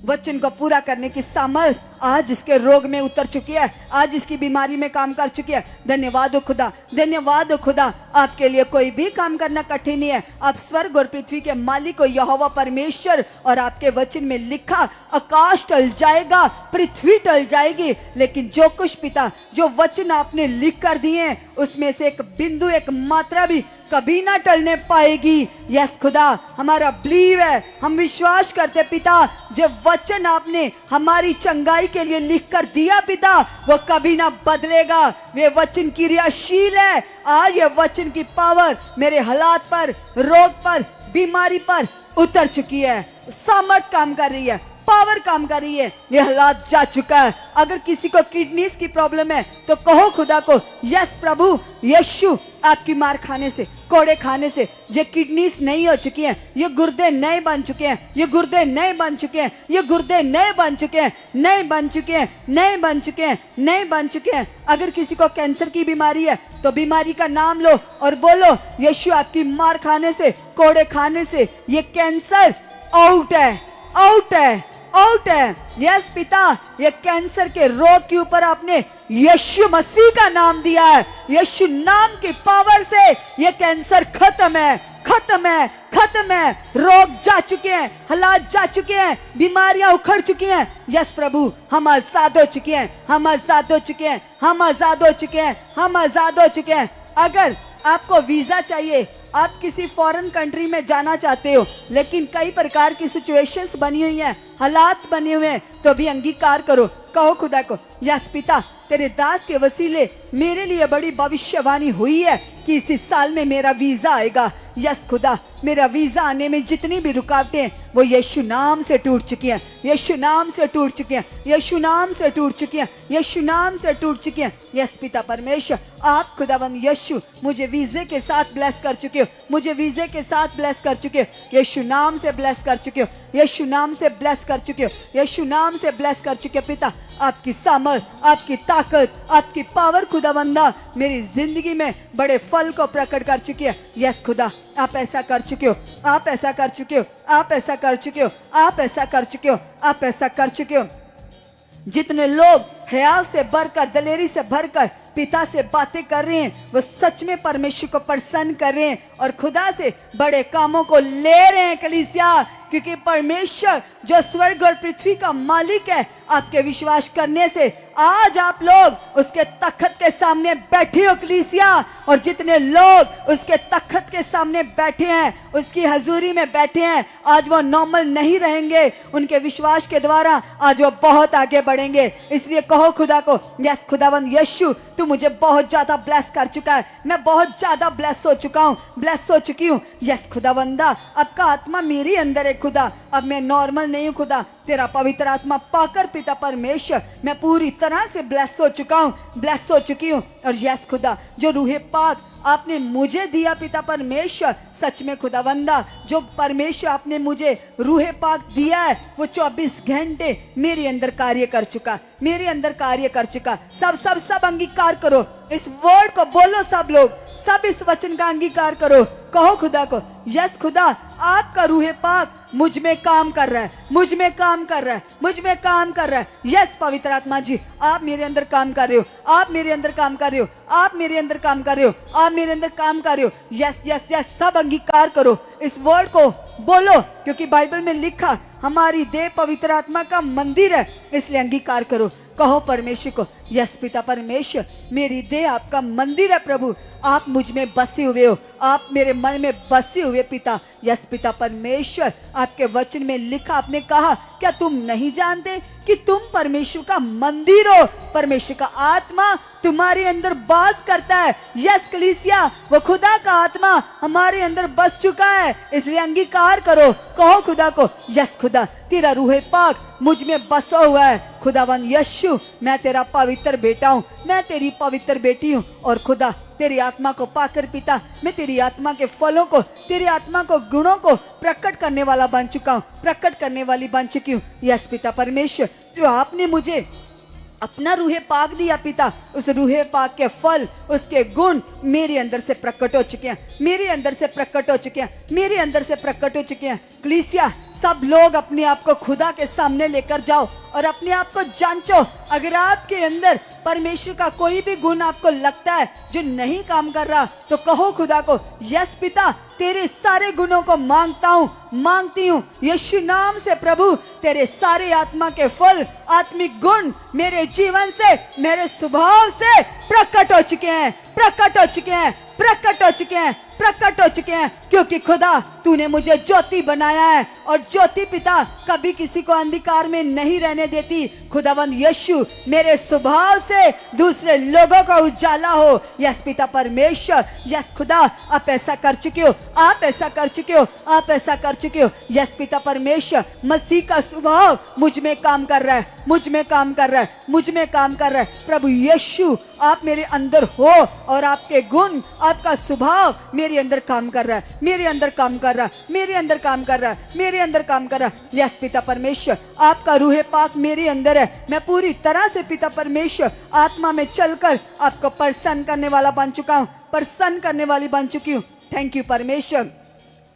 वचन को पूरा करने की सामर्थ आज इसके रोग में उतर चुकी है, आज इसकी बीमारी में काम कर चुकी है। धन्यवाद हो खुदा, धन्यवाद हो खुदा। आपके लिए कोई भी काम करना कठिन नहीं है। आप स्वर्ग और पृथ्वी के मालिक हो यहोवा परमेश्वर, और आपके वचन में लिखा आकाश टल जाएगा, पृथ्वी टल जाएगी, लेकिन जो कुछ पिता जो वचन आपने लिख कर दिए हैं उसमें से एक बिंदु एक मात्रा भी कभी ना टलने पाएगी। यस खुदा, हमारा बिलीव है, हम विश्वास करते पिता, जो वचन आपने हमारी चंगाई के लिए लिख कर दिया पिता, वो कभी ना बदलेगा। वे वचन क्रियाशील है। आज ये वचन की पावर मेरे हालात पर, रोग पर, बीमारी पर उतर चुकी है। सामर्थ काम कर रही है, पावर काम कर रही है। ये हालात जा चुका है। अगर किसी को किडनीज की प्रॉब्लम है तो कहो खुदा को, यस प्रभु यीशु, आपकी मार खाने से, कोड़े खाने से ये किडनीज नई हो चुकी हैं, ये गुर्दे नए बन चुके हैं, ये गुर्दे नए बन चुके हैं, ये गुर्दे नए बन चुके हैं, नए बन चुके हैं, नए बन चुके हैं, नए बन चुके हैं। अगर किसी को कैंसर की बीमारी है तो बीमारी का नाम लो और बोलो, यीशु आपकी मार खाने से, कोड़े खाने से ये कैंसर आउट है, आउट है, आउट है। यस पिता, ये कैंसर के रोग के ऊपर आपने यीशु मसीह का नाम दिया है। यीशु नाम की पावर से ये कैंसर खत्म है, खत्म है, खत्म है। रोग जा चुके हैं, हालात जा चुके हैं, बीमारियां उखड़ चुकी हैं। यस प्रभु, हम आजाद हो चुके हैं, हम आजाद हो चुके हैं, हम आजाद हो चुके हैं, हम आजाद हो चुके हैं। अगर आपको वीजा चाहिए, आप किसी फॉरेन कंट्री में जाना चाहते हो, लेकिन कई प्रकार की सिचुएशंस बनी हुई हैं, हालात बने हुए हैं, तो भी अंगीकार करो। कहो खुदा को, यस पिता, तेरे दास के वसीले मेरे लिए बड़ी भविष्यवाणी हुई है कि इसी साल में मेरा वीजा आएगा। यस खुदा, मेरा वीजा आने में जितनी भी रुकावटें वो यीशु नाम से टूट चुकी हैं, यीशु नाम से टूट चुकी हैं, यीशु नाम से टूट चुकी हैं, यीशु नाम से टूट चुकी हैं। यस पिता परमेश्वर, आप खुदावंद यीशु मुझे वीजे के साथ ब्लेस कर चुके हो, मुझे वीजे के साथ ब्लेस कर चुके हो, यीशु नाम से ब्लेस कर चुके हो, यीशु नाम से ब्लेस कर चुके हो, यीशु नाम से ब्लेस कर चुके हो। पिता, आपकी सामर्थ, आपकी ताकत, आपकी पावर खुदावंदा मेरी जिंदगी में बड़े फल को प्रकट कर चुकी है। यस खुदा, आप ऐसा कर चुके हो, आप ऐसा कर चुके हो, आप ऐसा कर चुके हो, आप ऐसा कर चुके हो, आप ऐसा कर चुके हो। जितने लोग हयाव से भरकर, दलेरी से भरकर पिता से बातें कर रहे हैं, वो सच में परमेश्वर को प्रसन्न कर रहे हैं और खुदा से बड़े कामों को ले रहे हैं कलीसिया, क्योंकि परमेश्वर जो स्वर्ग और पृथ्वी का मालिक है, आपके विश्वास करने से आज आप लोग उसके तख्त के सामने बैठे हो कलीसिया। और जितने लोग उसके तख्त के सामने बैठे हैं, उसकी हजूरी में बैठे हैं, आज वो नॉर्मल नहीं रहेंगे, उनके विश्वास के द्वारा आज वो बहुत आगे बढ़ेंगे। इसलिए कहो खुदा को, यस खुदावंद यीशु, तू मुझे बहुत ज्यादा ब्लेस कर चुका है, मैं बहुत ज्यादा ब्लेस हो चुका हूँ, ब्लेस हो चुकी हूँ। यस खुदावंदा, आपका आत्मा मेरे अंदर है खुदा, अब मैं नॉर्मल नहीं हूँ खुदा, तेरा पवित्र आत्मा पाकर पिता परमेश्वर मैं पूरी तरह से ब्लेस हो चुका हूँ, ब्लेस हो चुकी हूँ। और यस खुदा, जो रूहे पाक आपने मुझे दिया पिता परमेश्वर, सच में खुदावंदा, जो परमेश्वर आपने मुझे रूहे पाक दिया है, वो 24 घंटे मेरे अंदर कार्य कर चुका, मेरे अंदर कार्य कर चुका। सब सब सब अंगीकार करो, इस वर्ड को बोलो, सब लोग, सब इस वचन का अंगीकार करो। कहो खुदा को, यस खुदा, आपका रूहे पाक मुझ में काम कर रहा है, मुझ में काम कर रहा है, मुझ में काम कर रहा है। यस पवित्र आत्मा जी, आप मेरे अंदर काम कर रहे हो, आप मेरे अंदर काम कर रहे हो, आप मेरे अंदर काम कर रहे हो, आप मेरे अंदर काम कर रहे हो। यस यस यस, सब अंगीकार करो, इस वर्ड को बोलो, क्योंकि बाइबल में लिखा हमारी देह पवित्र आत्मा का मंदिर है, इसलिए अंगीकार करो। कहो परमेश्वर को, यस पिता परमेश्वर, मेरी देह आपका मंदिर है प्रभु, आप मुझ में बसे हुए हो, आप मेरे मन में बसे हुए पिता। यस पिता परमेश्वर, आपके वचन में लिखा, आपने कहा, क्या तुम नहीं जानते कि तुम परमेश्वर का मंदिर हो, परमेश्वर का आत्मा तुम्हारे अंदर वास करता है। यस कलीसिया, वो खुदा का आत्मा हमारे अंदर बस चुका है, इसलिए अंगीकार करो। कहो खुदा को, यस खुदा, तेरा रूहे पाक मुझ में बसा हुआ है। खुदावन यीशु, मैं तेरा पवित्र बेटा हूँ, मैं तेरी पवित्र बेटी हूँ। और खुदा, तेरी आत्मा को पाकर पिता, मैं तेरी आत्मा के फलों को, तेरी आत्मा को, गुणों को प्रकट करने वाला बन चुका हूँ, प्रकट करने वाली बन चुकी हूँ। यस पिता परमेश्वर, जो आपने मुझे अपना रूहे पाक दिया पिता, उस रूहे पाक के फल, उसके गुण मेरे अंदर से प्रकट हो चुके हैं, मेरे अंदर से प्रकट हो चुके हैं, मेरे अंदर से प्रकट हो चुके हैं। कलीसिया, सब लोग अपने आप को खुदा के सामने लेकर जाओ और अपने आप को जांचो। अगर आपके अंदर परमेश्वर का कोई भी गुण आपको लगता है जो नहीं काम कर रहा, तो कहो खुदा को, यस पिता, तेरे सारे गुणों को मांगता हूँ, मांगती हूँ यीशु नाम से। प्रभु, तेरे सारे आत्मा के फल, आत्मिक गुण मेरे जीवन से, मेरे स्वभाव से प्रकट हो चुके हैं, प्रकट हो चुके हैं, प्रकट हो चुके हैं, प्रकट हो चुके हैं, क्योंकि खुदा तूने मुझे ज्योति बनाया है और ज्योति पिता कभी किसी को अंधकार में नहीं रहने देती। खुदावंद यीशु, मेरे स्वभाव से दूसरे लोगों का उजाला हो। यस पिता परमेश्वर, यस खुदा, आप ऐसा कर चुके हो, आप ऐसा कर चुके हो, आप ऐसा कर चुके हो। यस पिता परमेश्वर, मसीह का स्वभाव मुझ में काम कर रहा है, मुझ में काम कर रहा है, मुझ में काम कर रहा है। प्रभु यीशु, आप मेरे अंदर हो और आपके गुण, आपका स्वभाव मेरे अंदर काम कर रहा है, मेरे अंदर काम कर रहा है, मेरे अंदर काम कर रहा है, मेरे अंदर काम कर रहा है। यस पिता परमेश्वर, आपका रूह पाक मेरे अंदर है। मैं पूरी तरह से पिता परमेश्वर आत्मा में चलकर आपको प्रसन्न करने वाला बन चुका हूँ, प्रसन्न करने वाली बन चुकी हूँ। थैंक यू परमेश्वर,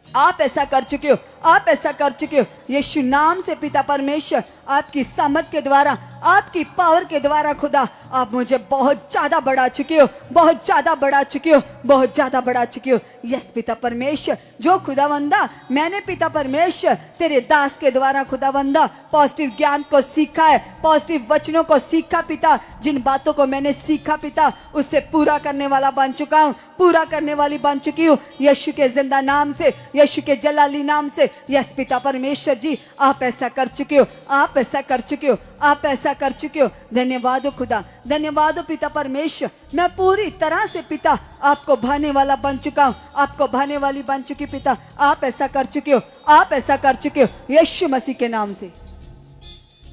आप ऐसा कर चुके हो, आप ऐसा कर चुके हो। यीशु नाम से पिता परमेश्वर, आपकी सामर्थ के द्वारा, आपकी पावर के द्वारा खुदा, आप मुझे बहुत ज्यादा बढ़ा चुके हो, बहुत ज्यादा बढ़ा चुके हो, बहुत ज्यादा बढ़ा चुके हो। यस पिता परमेश्वर, जो खुदावंदा मैंने पिता परमेश्वर तेरे दास के द्वारा खुदावंदा पॉजिटिव ज्ञान को सीखा है, पॉजिटिव वचनों को सीखा पिता, जिन बातों को मैंने सीखा पिता, उससे पूरा करने वाला बन चुका हूँ, पूरा करने वाली बन चुकी हूँ यीशु के जिंदा नाम से, यीशु के जलाली नाम से। यस पिता परमेश्वर जी, आप ऐसा कर चुके हो, आप ऐसा कर चुके हो, आप ऐसा कर चुके हो। धन्यवाद हो खुदा, धन्यवाद हो पिता परमेश्वर। मैं पूरी तरह से पिता आपको भाने वाला बन चुका हूँ, आपको भाने वाली बन चुकी पिता। आप ऐसा कर चुके हो, आप ऐसा कर चुके हो यीशु मसीह के नाम से।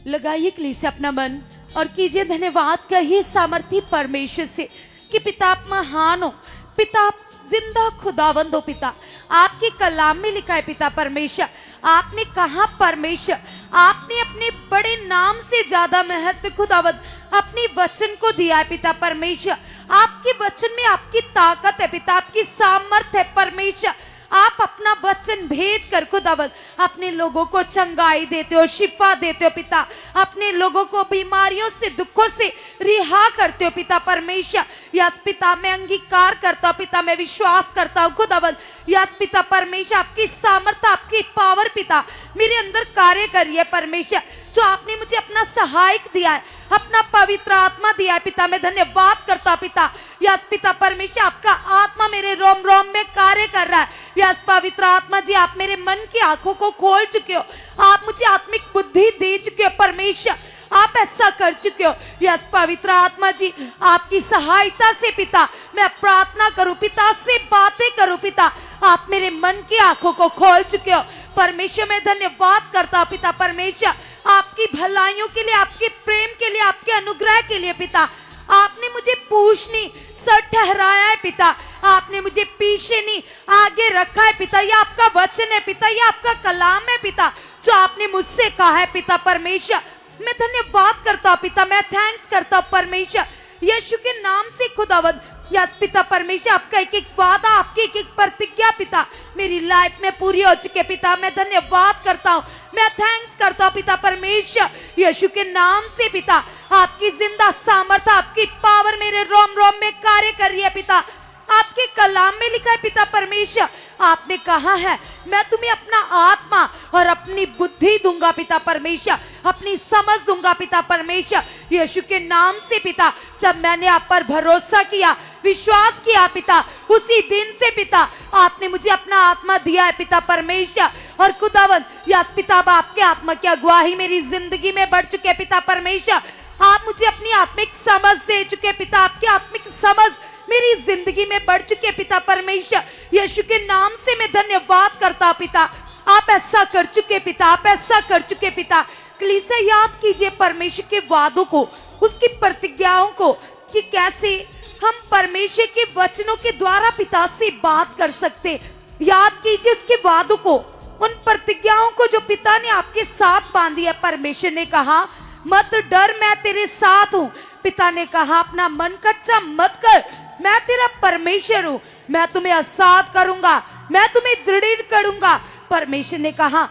लगाइए कलीसिया अपना मन और कीजिए धन्यवाद कहिए सामर्थी परमेश्वर से कि पिता आप महान हो, पिता आप जिंदा खुदावंद हो। पिता, आपके कलाम में लिखा है पिता परमेश्वर, आपने कहा परमेश्वर, आपने अपने बड़े नाम से ज्यादा महत्व खुदावंद अपनी वचन को दिया है पिता परमेश्वर। आपके वचन में आपकी ताकत है पिता, आपकी सामर्थ है परमेश्वर। आप अपना वचन भेज कर खुदावंद अपने लोगों को चंगाई देते हो, शिफा देते हो पिता, अपने लोगों को बीमारियों से, दुखों से रिहा करते हो पिता परमेश्वर। यस पिता, मैं अंगीकार करता हूँ पिता, मैं विश्वास करता हूँ खुदावंद। यस पिता परमेश्वर, आपकी सामर्थ, आपकी पावर पिता मेरे अंदर कार्य करिए परमेश्वर। जो आपने मुझे अपना सहायक दिया है, अपना पवित्र आत्मा दिया है पिता, मैं धन्यवाद करता हूं पिता। यस पिता परमेश्वर, आपका आत्मा मेरे रोम रोम में कार्य कर रहा है। यस पवित्र आत्मा जी, आप मेरे मन की आंखों को खोल चुके हो, आप मुझे आत्मिक बुद्धि दे चुके हो परमेश्वर, आप ऐसा कर चुके हो। यस पवित्र आत्मा जी, आपकी सहायता से पिता मैं प्रार्थना करूं पिता, से बातें करूं पिता, आप मेरे मन की आंखों को खोल चुके हो परमेश्वर। मैं धन्यवाद करता हूं पिता परमेश्वर, आपकी भलाइयों के लिए, आपके प्रेम के लिए, आपके अनुग्रह के लिए पिता। आपने मुझे पूछ नहीं सर ठहराया है पिता, आपने मुझे पीछे नहीं आगे रखा है पिता। ये आपका वचन है पिता, ये आपका कलाम है पिता, जो आपने मुझसे कहा है पिता परमेश्वर। मैं धन्यवाद करता हूँ पिता, मैं थैंक्स करता हूँ परमेश्वर यीशु के नाम से खुदावंद। यस पिता परमेश्वर, आपका एक एक वादा, आपकी एक एक प्रतिज्ञा पिता मेरी लाइफ में पूरी हो चुके पिता। मैं धन्यवाद करता हूँ, मैं थैंक्स करता हूँ पिता परमेश्वर यीशु के नाम से पिता। आपकी जिंदा सामर्थ, आपकी पावर मेरे रोम रोम में कार्य कर रही है पिता। आपके कलाम में लिखा है पिता परमेश्वर, आपने कहा है मैं तुम्हें अपना आत्मा और अपनी बुद्धि दूंगा पिता परमेश्वर, अपनी समझ दूंगा पिता परमेश्वर यीशु के नाम से पिता। जब मैंने आप पर भरोसा किया, विश्वास किया पिता, उसी दिन से पिता आपने मुझे अपना आत्मा दिया है पिता परमेश्वर। और खुदावंद यस पिता, आपके आत्मा की अगुवाई मेरी जिंदगी में बढ़ चुके पिता परमेश्वर। आप मुझे अपनी आत्मिक समझ दे चुके पिता, आपकी आत्मिक समझ मेरी जिंदगी में बढ़ चुके पिता परमेश्वर यीशु के नाम से। मैं धन्यवाद करता पिता, आप ऐसा कर चुके पिता, आप ऐसा कर चुके पिता। कलीसिया याद कीजिए परमेश्वर के वादों को, उसकी प्रतिज्ञाओं को, कि कैसे हम परमेश्वर के वचनों के द्वारा पिता से बात कर सकते। याद कीजिए उसके वादों को, उन प्रतिज्ञाओं को जो पिता ने आपके साथ बांधी है। परमेश्वर ने कहा मत डर, मैं तेरे साथ हूं। पिता ने कहा अपना मन कच्चा मत कर, मैं तेरा परमेश्वर हूं, मैं तुम्हें आजाद करूंगा, मैं तुम्हें दृढ़ करूंगा। परमेश्वर ने कहा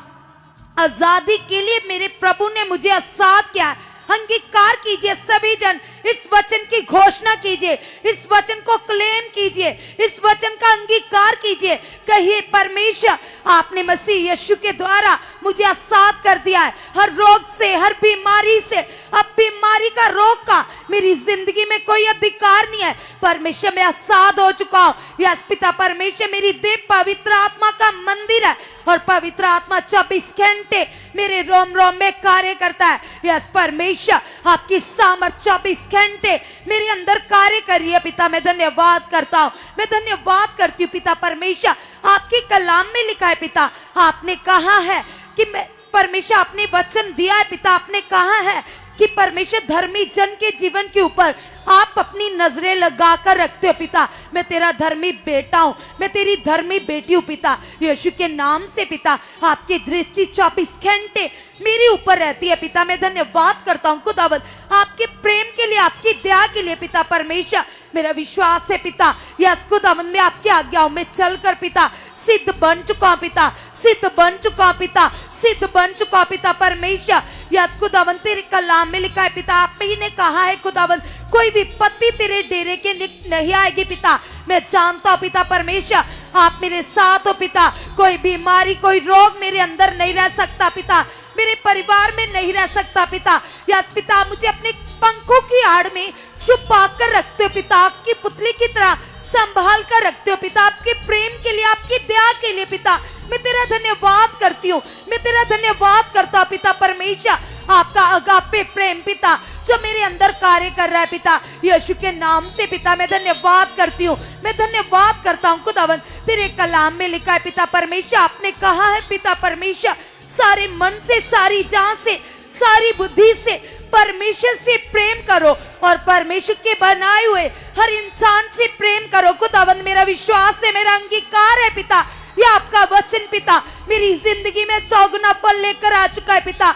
आजादी के लिए मेरे प्रभु ने मुझे आजाद किया है। अंगीकार कीजिए सभी जन, इस वचन की घोषणा कीजिए, इस वचन को क्लेम कीजिए, इस वचन का अंगीकार कीजिए। कहिए परमेश्वर आपने मसीह यीशु के द्वारा मुझे आजाद कर दिया है हर रोग से, हर बीमारी से। अब बीमारी का, रोग का मेरी जिंदगी में कोई अधिकार नहीं है। परमेश्वर मैं आजाद हो चुका हूँ। यस पिता परमेश्वर, मेरी देह पवित्र आत्मा का मंदिर है और पवित्र आत्मा 24 घंटे मेरे रोम रोम में कार्य करता है। यस परमेश्वर, आपकी सामर्थ 24 घंटे मेरे अंदर कार्य कर रही है। पिता मैं धन्यवाद करता हूँ, मैं धन्यवाद करती हूँ पिता परमेश्वर। आपके कलाम में लिखा है पिता, आपने कहा है कि मैं परमेश्वर, आपने वचन दिया है पिता, आपने कहा है कि परमेश्वर धर्मी जन के जीवन के ऊपर आप अपनी नजरें लगाकर रखते हो पिता। मैं तेरा धर्मी बेटा हूं, मैं तेरी धर्मी बेटी हूं पिता। यीशु के नाम से पिता, आपकी दृष्टि 24 घंटे मेरे ऊपर रहती है पिता। मैं धन्यवाद करता हूं खुदावंद, आपके प्रेम के लिए, आपकी दया के लिए पिता परमेश्वर। मेरा विश्वास है पिता, यस खुदावंद, मैं आपकी आज्ञाओं में चलकर पिता सिद्ध बन चुका पिता, सिद्ध बन चुका पिता, सिद्ध बन चुका पिता परमेश्वर। यस खुदावंद, तेरे कलाम में लिखा है पिता, आप ही ने कहा है खुदावंद, कोई विपत्ति तेरे डेरे के नहीं आएगी पिता। मैं जानता हूं पिता परमेश्वर, आप मेरे साथ हो पिता। कोई बीमारी, कोई रोग मेरे अंदर नहीं रह सकता पिता, मेरे परिवार में नहीं रह सकता पिता। यस पिता, मुझे अपने पंखों की आड़ में छुपा कर रखते हो पिता, आपकी पुतली की तरह संभाल कर रखते हो पिता। आपके प्रेम के लिए, आपकी दया के लिए पिता मैं तेरा धन्यवाद करती हूँ, मैं तेरा धन्यवाद करता हूँ पिता परमेश्वर। आपका अगापे प्रेम पिता जो मेरे अंदर कार्य कर रहा है पिता, यीशु के नाम से पिता मैं धन्यवाद करती हूँ, मैं धन्यवाद करता हूँ खुदावंद। तेरे कलाम में लिखा है पिता परमेश्वर, आपने कहा है पिता परमेश्वर, सारे मन से, सारी जान से, सारी बुद्धि से परमेश्वर से प्रेम करो और परमेश्वर के बनाए हुए हर इंसान से प्रेम करो खुदावंद। मेरा विश्वास है, मेरा अंगीकार है पिता, यह आपका वचन पिता मेरी जिंदगी में 100 गुना फल लेकर आ चुका है पिता।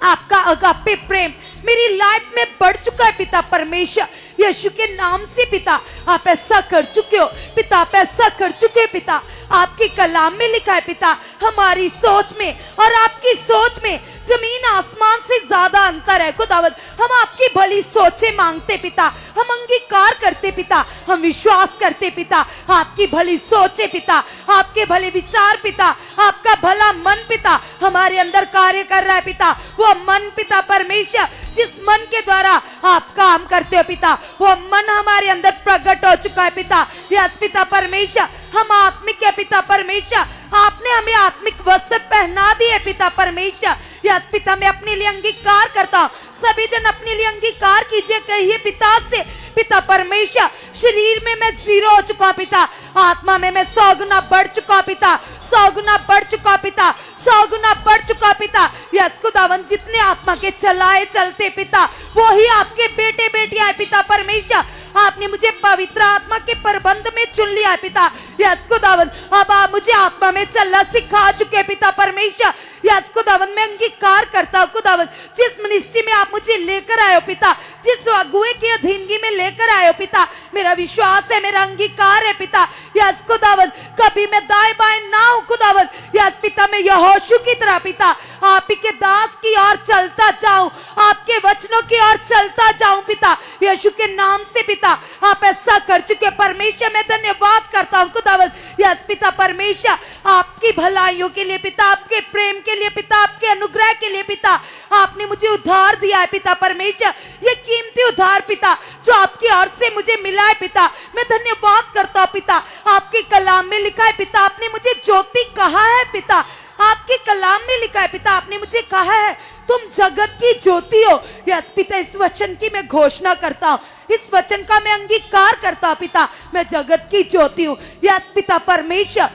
आपका अगापे प्रेम मेरी लाइफ में बढ़ चुका है पिता परमेश्वर। यीशु के नाम से पिता आप ऐसा कर चुके हो पिता, आप ऐसा कर चुके हो पिता। आपके कलाम में लिखा है पिता, हमारी सोच में और आपकी सोच में जमीन आसमान से ज्यादा अंतर है खुदावंद। हम आपकी भली सोचें मांगते पिता, हम अंगीकार करते पिता, हम विश्वास करते पिता। आपकी भली सोचें पिता, आपके भले विचार पिता, आपका भला मन पिता हमारे अंदर कार्य कर रहा है पिता। वो मन पिता परमेश्वर जिस मन के द्वारा आप काम करते हो पिता, वो मन हमारे अंदर प्रकट हो चुका है पिता। यस पिता परमेश्वर, हम आत्मिक है पिता परमेश्वर, आपने हमें आत्मिक वस्त्र पहना दिए पिता परमेश्वर। यस पिता, मैं अपने लिए अंगीकार करता हूँ, सभी जन अपने लिए अंगीकार कीजिए, कहिए पिता से, पिता परमेश्वर शरीर में मैं 0 हो चुका पिता, आत्मा में मैं 100 गुना बढ़ चुका पिता, 100 गुना बढ़ चुका पिता, 100 गुना बढ़ चुका पिता। यस खुदावंद, जितने आत्मा के चलाए चलते पिता वो ही आपके बेटे बेटियां है पिता परमेश्वर। आपने मुझे पवित्र आत्मा के प्रबंध में चुन लिया है पिता। यस खुदावंद, अब आप मुझे आत्मा में चलना सिखा चुके पिता परमेश्वर। यस खुदावंद, मैं अंगीकार करता हूँ खुदावंद, जिस मिनिस्ट्री में आप मुझे लेकर आए हो पिता, जिस अगुए की अधीनगी में लेकर आए हो पिता, मेरा विश्वास है, मेरा अंगीकार है पिता। यस खुदावंद, कभी मैं दाएं बाएं ना हूं खुदावंद। यस पिता, मैं यहोशू की तरह पिता आप ही के दास की ओर चलता जाऊं, आपके वचनों की ओर चलता जाऊं पिता, यीशु के नाम से पिता आप ऐसा कर चुके परमेश्वर। मैं धन्यवाद करता हूं खुदावंद। यस पिता परमेश्वर, आपकी भलाइयों के लिए पिता, आपके प्रेम के लिए पिता, आपके अनुग्रह के लिए पिता, आपने मुझे उद्धार दिया है पिता परमेश्वर। ये कीमती उद्धार पिता जो आपकी ओर से मुझे मिला है पिता, मैं धन्यवाद करता हूं पिता। आपके कलाम में लिखा है पिता, आपने मुझे ज्योति कहा है पिता, आपके कलाम में लिखा है पिता, आपने मुझे कहा है तुम जगत की ज्योति हो। यस पिता, इस वचन की मैं घोषणा करता हूँ, इस वचन का मैं अंगीकार करता हूँ पिता, मैं जगत की ज्योति हूँ। यस पिता परमेश्वर,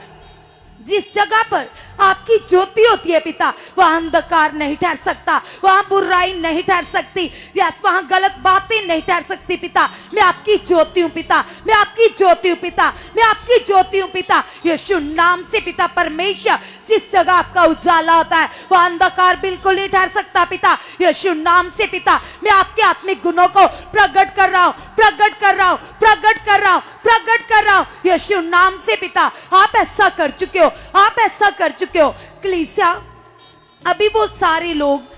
जिस जगह पर आपकी ज्योति होती है पिता, वहां अंधकार नहीं ठहर सकता, वहां बुराई नहीं ठहर सकती। यस, वहां गलत बातें नहीं ठहर सकती पिता। मैं आपकी ज्योति हूं पिता, मैं आपकी ज्योति हूं पिता, मैं आपकी ज्योति हूं पिता। यीशु नाम से पिता परमेश्वर, जिस जगह आपका उजाला होता है वहां अंधकार बिल्कुल नहीं ठहर सकता पिता। यीशु नाम से पिता, मैं आपके आत्मिक गुणों को प्रकट कर रहा हूं, प्रकट कर रहा हूं, प्रकट कर रहा हूं, प्रकट कर रहा हूं। यीशु नाम से पिता आप ऐसा कर चुके हो, आप ऐसा कर चुके हो। कलीसिया, अभी वो सारे लोग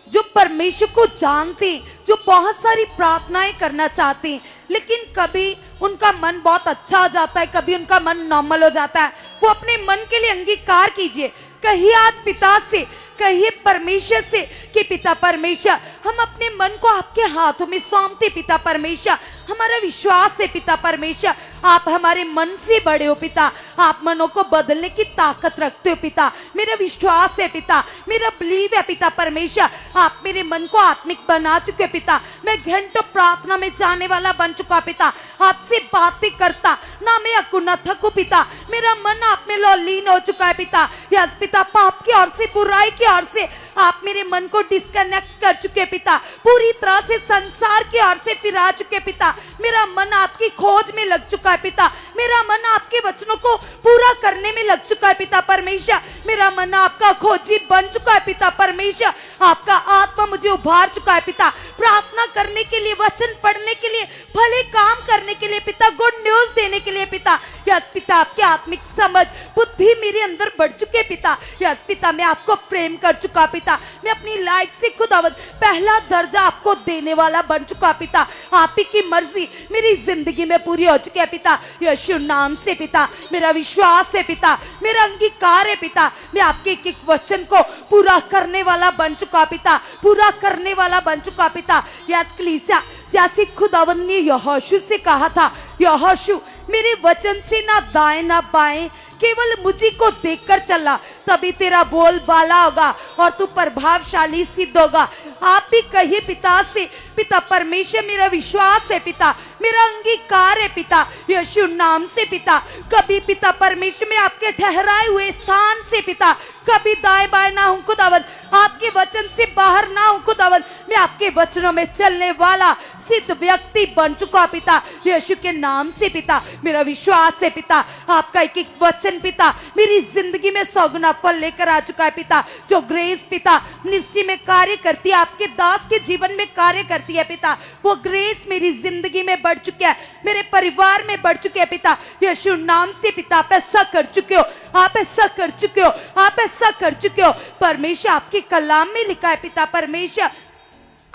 जो परमेश्वर को जानते, जो बहुत सारी प्रार्थनाएं करना चाहते हैं, लेकिन कभी उनका मन बहुत अच्छा हो जाता है, कभी उनका मन नॉर्मल हो जाता है। वो अपने मन के लिए अंगीकार कीजिए, कहिए आज पिता से, कहिए परमेश्वर से कि पिता परमेश्वर, हम अपने मन को आपके हाथों में सौंपते पिता परमेश्वर। हमारा विश्वास है पिता परमेश्वर, आप हमारे मन से बड़े हो पिता, आप मनों को बदलने की ताकत रखते हो पिता। मेरा विश्वास है पिता, मेरा बिलीव है पिता परमेश्वर, आप मेरे मन को आत्मिक बना चुके पिता। मैं घंटों प्रार्थना में जाने वाला बन चुका पिता, आपसे बातें करता ना मैं अकू न थकू पिता। मेरा मन आप में लीन हो चुका है पिता। यस पिता, पाप की ओर से, बुराई की ओर से आप मेरे मन को डिस्कनेक्ट कर चुके पिता, पूरी तरह से संसार की ओर से फिरा चुके पिता। मेरा मन आपकी खोज में लग चुका है पिता, मेरा मन आपके वचनों को पूरा करने में लग चुका है पिता परमेश्वर। मेरा मन आपका खोजी बन चुका है पिता परमेश्वर, आपका आत्मा मुझे उभार चुका है पिता, प्रार्थना करने के लिए, वचन पढ़ने के लिए, भले काम करने के लिए पिता, गुड न्यूज देने के लिए पिता। यस पिता, आपकी आत्मिक समझ, बुद्धि मेरे अंदर बढ़ चुके पिता। यस पिता, मैं आपको प्रेम कर चुका पिता, मैं अपनी लाइफ से खुदावंद पहला दर्जा आपको देने वाला बन चुका पिता। आप ही की मर्जी मेरी जिंदगी में पूरी हो चुकी है पिता, यीशु नाम से पिता। मेरा विश्वास है पिता, मेरा अंगीकार है पिता, मैं आपके एक एक वचन को पूरा करने वाला बन चुका पिता, पूरा करने वाला बन चुका पिता। यस कलीसिया, जैसे खुदावंद ने यहोशू से कहा था, यहोशू मेरे वचन से ना दाएं ना बाएं, केवल मुझी को देखकर चलना, तभी तेरा बोल बाला होगा और तू प्रभावशाली सिद्ध होगा। आप भी कहिए पिता से, पिता परमेश्वर मेरा विश्वास है पिता, मेरा अंगीकार है पिता, यीशु नाम से पिता। कभी पिता परमेश्वर में आपके ठहराए हुए स्थान से पिता, कभी दाएं बाएं ना हूं खुदावंद, आपके वचन से बाहर ना हूं खुदावंद, मैं आपके वचनों में चलने वाला सिद्ध व्यक्ति बन चुका पिता, यीशु के नाम से पिता। मेरा विश्वास है पिता, आपका एक एक वचन पिता मेरी जिंदगी में सौगुना फल लेकर आ चुका है पिता। जो ग्रेस पिता मिनिस्ट्री में कार्य करती है, आपके दास के जीवन में कार्य करती है पिता, वो ग्रेस मेरी जिंदगी में बढ़ चुकी है, मेरे परिवार में बढ़ चुके हैं पिता, यीशु नाम से पिता। आप ऐसा कर चुके हो, आप ऐसा कर चुके हो, आप ऐसा कर चुके हो। परमेश्वर आपके कलाम में लिखा है पिता परमेश्वर,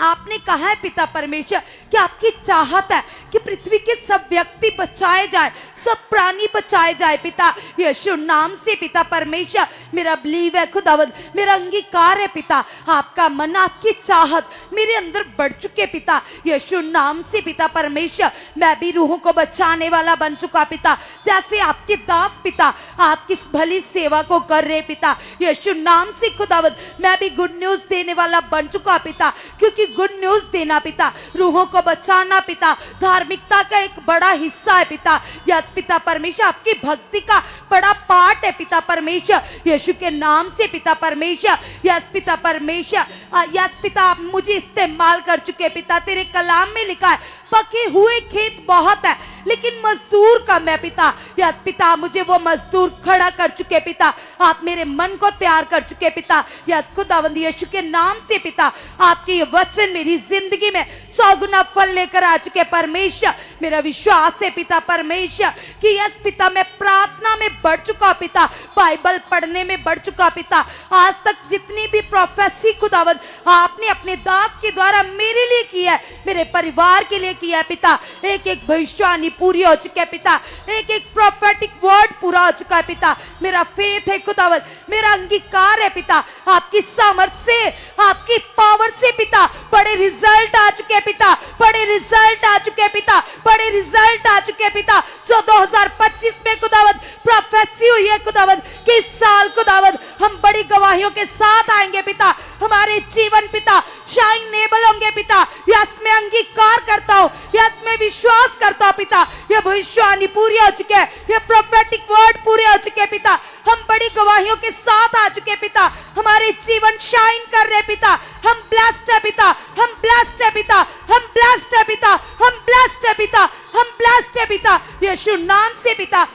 आपने कहा है पिता परमेश्वर कि आपकी चाहत है कि पृथ्वी के सब व्यक्ति बचाए जाए, सब प्राणी बचाए जाए पिता, यीशु नाम से पिता परमेश्वर। मेरा बिलीव है खुदावंद, मेरा अंगीकार है पिता, आपका मन, आपकी चाहत मेरे अंदर बढ़ चुके पिता, यीशु नाम से पिता परमेश्वर। मैं भी रूहों को बचाने वाला बन चुका पिता, जैसे आपके दास पिता आप किस भली सेवा को कर रहे पिता, यीशु नाम से खुदावंद। मैं भी गुड न्यूज देने वाला बन चुका पिता, क्योंकि गुड न्यूज देना पिता, रूहों को बचाना पिता, धार्मिकता का एक बड़ा हिस्सा है पिता। यस पिता परमेश्वर, आपकी भक्ति का बड़ा पार्ट है पिता परमेश्वर, यीशु के नाम से पिता परमेश्वर। यस पिता परमेश्वर, यस पिता, आप मुझे इस्तेमाल कर चुके पिता। तेरे कलाम में लिखा है पके हुए खेत बहुत है लेकिन मजदूर कम है पिता। यस पिता, मुझे वो मजदूर खड़ा कर चुके पिता, आप मेरे मन को तैयार कर चुके पिता। यस खुदावंद यीशु के नाम से पिता, आपके ये वचन मेरी जिंदगी में 100 गुना फल लेकर आ चुके परमेश्वर। मेरा विश्वास है पिता परमेश्वर कि यस पिता, मैं प्रार्थना में बढ़ चुका पिता, बाइबल पढ़ने में बढ़ चुका पिता। आज तक जितनी भी प्रोफेसी खुदावंद आपने अपने दास के द्वारा मेरे लिए किया है, मेरे परिवार के लिए किया है पिता, एक एक भविष्यवाणी पूरी हो चुकी है पिता, एक एक प्रोफेटिक वर्ड पूरा हो चुका है पिता। मेरा फेथ है खुदावंद, मेरा अंगीकार है पिता, आपकी सामर्थ्य से, आपकी पावर से पिता बड़े रिजल्ट आ चुके हैं पिता, बड़े रिजल्ट आ चुके हैं पिता, बड़े रिजल्ट आ चुके हैं पिता। जो 2025 में खुदावंद प्रोफेसी हुई है खुदावंद कि इस साल खुदावंद हम बड़ी गवाहियों के साथ आएंगे पिता, हमारे जीवन पिता शाइनेबल होंगे पिता। यस मैं अंगीकार करता हूँ, यस मैं विश्वास करता हूँ पिता, ये भविष्यवाणी पूरी हो चुके हैं, ये प्रोफेटिक वर्ड पूरे हो चुके हैं पिता, हम बड़ी गवाहियों के साथ आ चुके पिता, हमारे जीवन शाइन कर रहे पिता, हम ब्लेस्ड है पिता, हम ब्लेस्ड है पिता, हम ब्लेस्ड है पिता, हम ब्लेस्ड है पिता, हम ब्लेस्ड है पिता, यीशु नाम से पिता।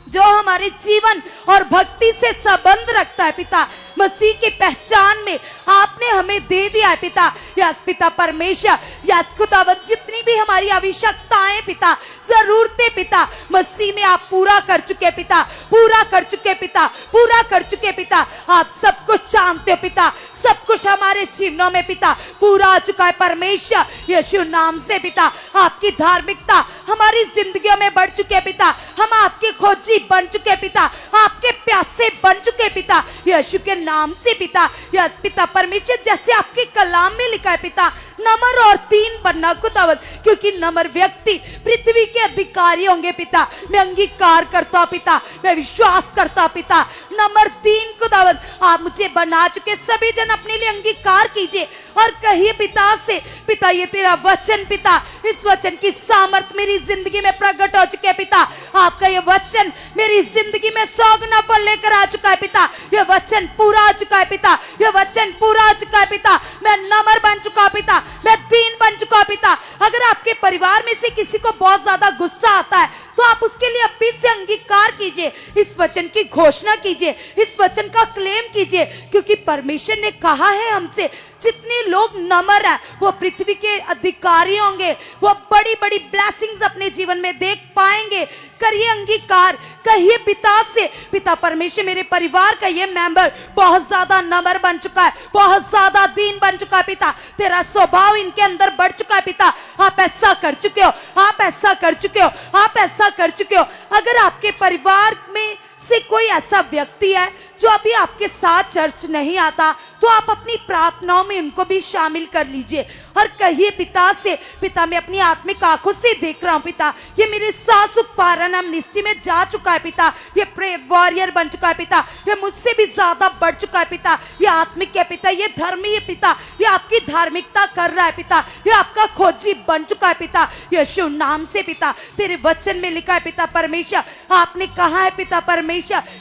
जो हमारे जीवन और भक्ति से संबंध रखता है पिता, मसीह की पहचान में आपने हमें दे दिया है पिता। यस पिता परमेश्वर, यस खुदावंद, जितनी भी हमारी आवश्यकताएं पिता, जरूरतें पिता, मसीह में आप पूरा कर चुके पिता, पूरा कर चुके पिता, पूरा कर चुके पिता। आप सब कुछ जानते हो पिता, सब कुछ हमारे जीवनों में पिता पूरा आ चुका है परमेश्वर। यीशु नाम से पिता आपकी धार्मिकता हमारी जिंदगियों में बढ़ चुके पिता, हम आपके खोजी बन चुके पिता, आपके प्यासे बन चुके पिता, यीशु के नाम से पिता। यस पिता परमेश्वर, जैसे आपके कलाम में लिखा है पिता, नम्र और दीन बनना खुदावंद, क्योंकि नम्र व्यक्ति पृथ्वी के अधिकारी होंगे पिता। मैं अंगीकार करता हूं पिता, मैं विश्वास करता हूं पिता, नम्र दीन खुदावंद आप मुझे बना चुके। सभी जन अपने लिए अंगीकार कीजिए और कहिए पिता से, पिता ये तेरा वचन पिता, इस वचन की सामर्थ मेरी जिंदगी में प्रकट हो चुके पिता। आपका ये वचन मेरी जिंदगी में 100 गुना फल लेकर आ चुका है पिता। ये वचन पूरा आ चुका है पिता, ये वचन पूरा आ चुका है पिता। मैं नम्र बन चुका पिता, मैं दीन बन चुका पिता। अगर आपके परिवार में से किसी को बहुत ज्यादा गुस्सा आता है तो आप उसके लिए अभी से अंगीकार कीजिए, इस वचन की घोषणा कीजिए, इस वचन का क्लेम कीजिए, क्योंकि परमेश्वर ने कहा है हमसे, जितने लोग नम्र हैं वो पृथ्वी के अधिकारी होंगे, वो बड़ी बड़ी ब्लेसिंग्स अपने जीवन में देख पाएंगे। करिए अंगीकार, कहिए पिता से, पिता परमेश्वर मेरे परिवार का ये मेंबर बहुत ज्यादा नम्र बन चुका है, बहुत ज्यादा दीन बन चुका है पिता, तेरा स्वभाव इनके अंदर बढ़ चुका है पिता। आप ऐसा कर चुके हो, आप ऐसा कर चुके हो, आप ऐसा कर चुके हो। अगर आपके परिवार में से कोई ऐसा व्यक्ति है जो अभी आपके साथ चर्च नहीं आता, तो आप अपनी प्रार्थनाओं में उनको भी शामिल कर लीजिए और कहिए पिता से, पिता मैं अपनी आत्मिक आंखों से देख रहा हूं पिता, ये मेरे सासुक पारण एमनेस्टी में जा चुका है पिता, ये प्रेयर वॉरियर बन चुका है पिता, ये मुझसे भी ज्यादा बढ़ चुका है पिता, ये आत्मिक है पिता, ये धर्मी है पिता, ये आपकी धार्मिकता कर रहा है पिता, ये आपका खोजी बन चुका है पिता। यीशु नाम से पिता, तेरे वचन में लिखा है पिता परमेश्वर, आपने कहा है पिता परमेश्वर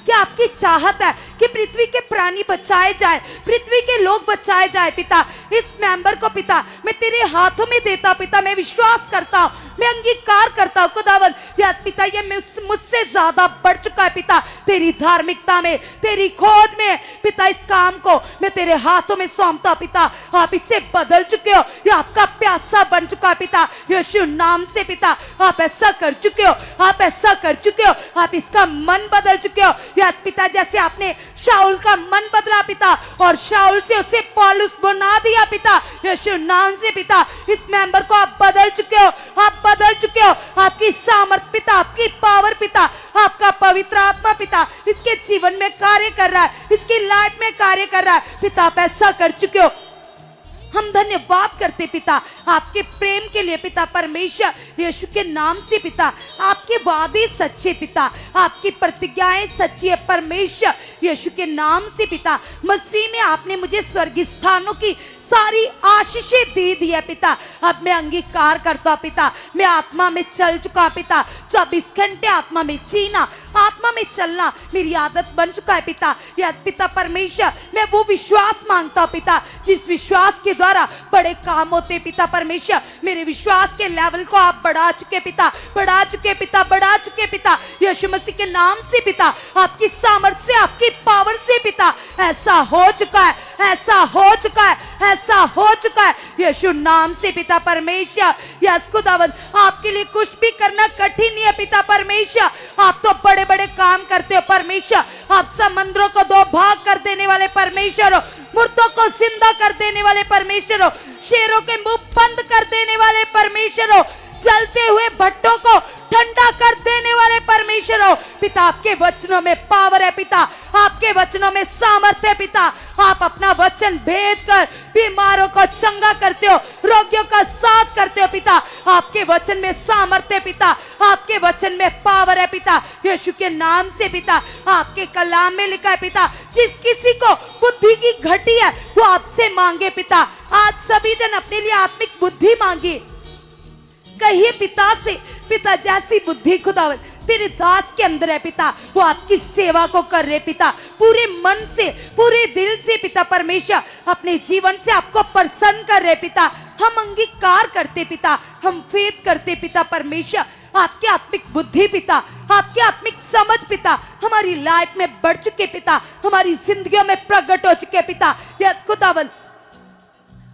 कि आपकी चाहत है कि पृथ्वी के प्राणी बचाए जाए, पृथ्वी के लोग बचाए जाए पिता। इस मेंबर को पिता मैं तेरे हाथों में देता पिता, मैं विश्वास करता हूं, मैं अंगीकार करता हूं खुदावन, यस पिता ये मुझसे ज्यादा बढ़ चुका है पिता, तेरी धार्मिकता में, तेरी खोज में पिता, इस काम को मैं तेरे हाथों में सौंपता पिता। आप इससे बदल चुके हो, ये आपका प्यासा बन चुका है पिता, यीशु नाम से पिता आप ऐसा कर चुके हो, आप ऐसा कर चुके हो, आप इसका मन बदल चुके हो। यस पिता, जैसे आपने शाऊल का मन बदला पिता और शाऊल से उसे पौलुस बना दिया पिता, यीशु नाम से पिता इस मेंबर को आप बदल चुके हो, आप बदल चुके हो। आपकी सामर्थ पिता, आपकी पावर पिता, आपका पवित्र आत्मा पिता इसके जीवन में कार्य कर रहा है, इसकी लाइफ में कार्य कर रहा है पिता, आप ऐसा कर चुके हो। हम धन्यवाद करते पिता आपके प्रेम के लिए पिता परमेश्वर, यीशु के नाम से पिता। आपके वादे सच्चे पिता, आपकी प्रतिज्ञाएं सच्ची है परमेश्वर, यीशु के नाम से पिता। मसीह में आपने मुझे स्वर्गीय स्थानों की सारी आशीषें दे दी है पिता। अब मैं अंगीकार करता हूं पिता, मैं आत्मा में चल चुका पिता, 24 घंटे आत्मा में जीना, आत्मा में चलना मेरी आदत बन चुका है पिता। यस पिता परमेश्वर, मैं वो विश्वास मांगता हूं पिता जिस विश्वास के द्वारा बड़े काम होते पिता परमेश्वर। मेरे विश्वास के लेवल को आप बढ़ा चुके पिता, बढ़ा चुके पिता, बढ़ा चुके पिता, यीशु मसीह के नाम से पिता। आपकी सामर्थ्य से, आपकी पावर से पिता ऐसा हो चुका है, ऐसा हो चुका है, ऐसा हो चुका है यीशु नाम से पिता परमेश्वर। यस खुदावंद, आपके लिए कुछ भी करना कठिन नहीं है पिता परमेश्वर। आप तो बड़े बड़े काम करते हो परमेश्वर, आप समंदरों को 2 भाग कर देने वाले परमेश्वर हो, मुर्दों को जिंदा कर देने वाले परमेश्वर हो, शेरों के मुंह बंद कर देने वाले परमेश्वर हो, जलते हुए भट्टों को ठंडा कर देने वाले परमेश्वर हो पिता। आपके वचनों में पावर है पिता, आपके वचनों में सामर्थ्य है पिता। आप अपना वचन भेजकर बीमारों को चंगा करते हो, रोगियों का साथ करते हो पिता। आपके वचन में सामर्थ्य है पिता, आपके वचन में पावर है पिता, यीशु के नाम से पिता। आपके कलाम में लिखा है पिता, जिस किसी को बुद्धि की घटी है वो आपसे मांगे पिता। आज सभी जन अपने लिए आत्मिक बुद्धि मांगे, कहिए पिता से, पिता जैसी बुद्धि खुदावंद तेरे दास के अंदर है पिता, वो आपकी सेवा को कर रहे पिता, पूरे मन से पूरे दिल से पिता परमेश्वर अपने जीवन से आपको प्रसन्न कर रहे पिता। हम अंगीकार करते पिता, हम फेथ करते पिता परमेश्वर, आपकी आत्मिक बुद्धि पिता, आपकी आत्मिक समझ पिता हमारी लाइफ में बढ़ चुके पिता, हमारी जिंदगियों में प्रकट हो चुके पिता। यस खुदावन,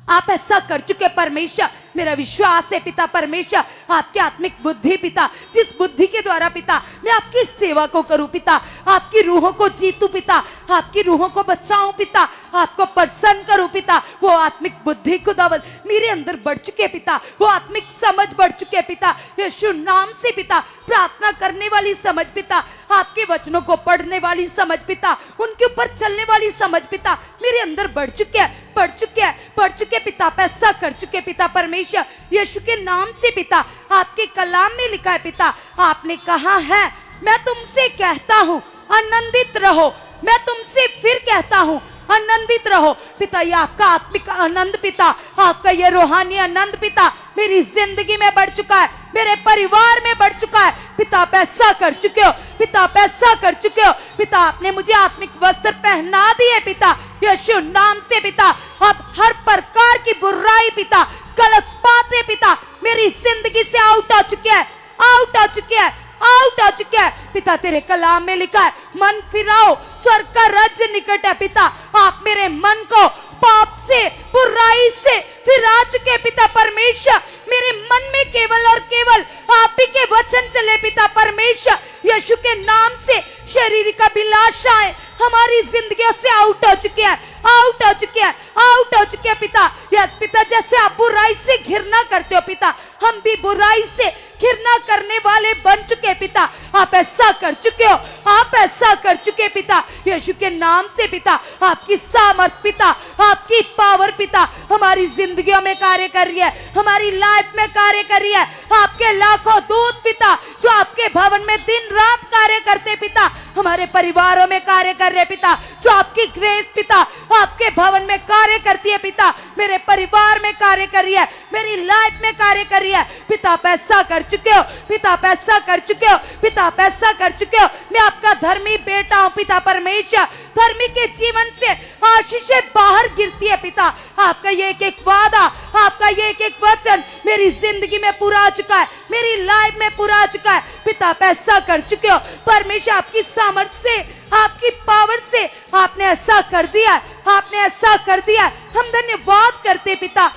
आप ऐसा कर चुके परमेश्वर। मेरा विश्वास है पिता परमेश्वर, आपकी आत्मिक बुद्धि पिता, जिस बुद्धि के द्वारा पिता मैं आपकी सेवा को करूं पिता, आपकी रूहों को जीतूं पिता, आपकी रूहों को बचाऊं पिता, आपको प्रसन्न करूं पिता, वो आत्मिक बुद्धि खुदावन मेरे अंदर बढ़ चुके पिता, वो आत्मिक समझ बढ़ चुके पिता। यीशु नाम से पिता प्रार्थना करने वाली समझ पिता, आपके वचनों को पढ़ने वाली समझ पिता, उनके ऊपर चलने वाली समझ पिता मेरे अंदर बढ़ चुके हैं, बढ़ चुके हैं, बढ़ चुके पिता। पैसा कर चुके पिता परमेश्वर यीशु के नाम से पिता। आपके कलाम में लिखा है पिता, आपने कहा है मैं तुमसे कहता हूं आनंदित रहो, मैं तुमसे फिर कहता हूं आनंदित रहो पिता। ये आपका आत्मिक आनंद पिता, आपका ये रूहानी आनंद पिता मेरी जिंदगी में बढ़ चुका है, मेरे परिवार में बढ़ चुका है पिता। आप ऐसा कर चुके हो पिता, आप ऐसा कर चुके हो पिता। आपने मुझे आत्मिक वस्त्र पहना दिए पिता यीशु नाम से पिता। अब हर प्रकार की बुराई पिता, गलत बातें पिता मेरी जिंदगी से आउट आ चुके हैं, आउट आ चुके हैं, आउट आ चुके हैं पिता। तेरे कलाम में लिखा है मन फिराओ स्वर्ग का राज्य निकट है पिता। आप मेरे मन को पाप से बुराई से फिरा चुके पिता परमेश्वर। मेरे मन में केवल और केवल आप ही के वचन चले पिता परमेश्वर। यीशु के नाम से शारीरिक अभिलाषाएं हमारी जिंदगियों से आउट हो चुके हैं, आउट हो चुके हैं, आउट हो चुके हैं पिता। यस पिता, जैसे आप बुराई से घृणा करते हो पिता, हम भी बुराई से घृणा करने वाले बन चुके पिता। आप ऐसा कर चुके हो, आप ऐसा कर चुके पिता यीशु के नाम से पिता। आपकी सामर्थ पिता, आपकी पावर पिता हमारी जिंदगियों में कार्य कर रही है, हमारी लाइफ में कार्य कर रही है। आपके लाखों दूत पिता जो आपके भवन में दिन रात कार्य करते पिता, हमारे परिवारों में कार्य कर रहे पिता। जो आपकी ग्रेस पिता आपके भवन में कार्य करती है पिता, मेरे परिवार में कार्य कर रही है, मेरी लाइफ में कार्य कर रही है पिता। आप ऐसा कर चुके हो पिता, आप ऐसा कर चुके हो पिता, आप ऐसा कर चुके हो। मैं आपका धर्मी बेटा हूं पिता परमेश्वर। धर्मी के जीवन से आशीषें बाहर गिरती है पिता। आपका ये एक एक वादा, आपका ये एक एक वचन मेरी जिंदगी में पूरा आ चुका है, मेरी लाइफ में पूरा आ चुका है पिता। आप ऐसा कर चुके हो परमेश्वर। आपकी सामर्थ्य से, आपकी पावर से आपने ऐसा कर दिया, आपने ऐसा कर दिया। हम धन्यवाद करते पिता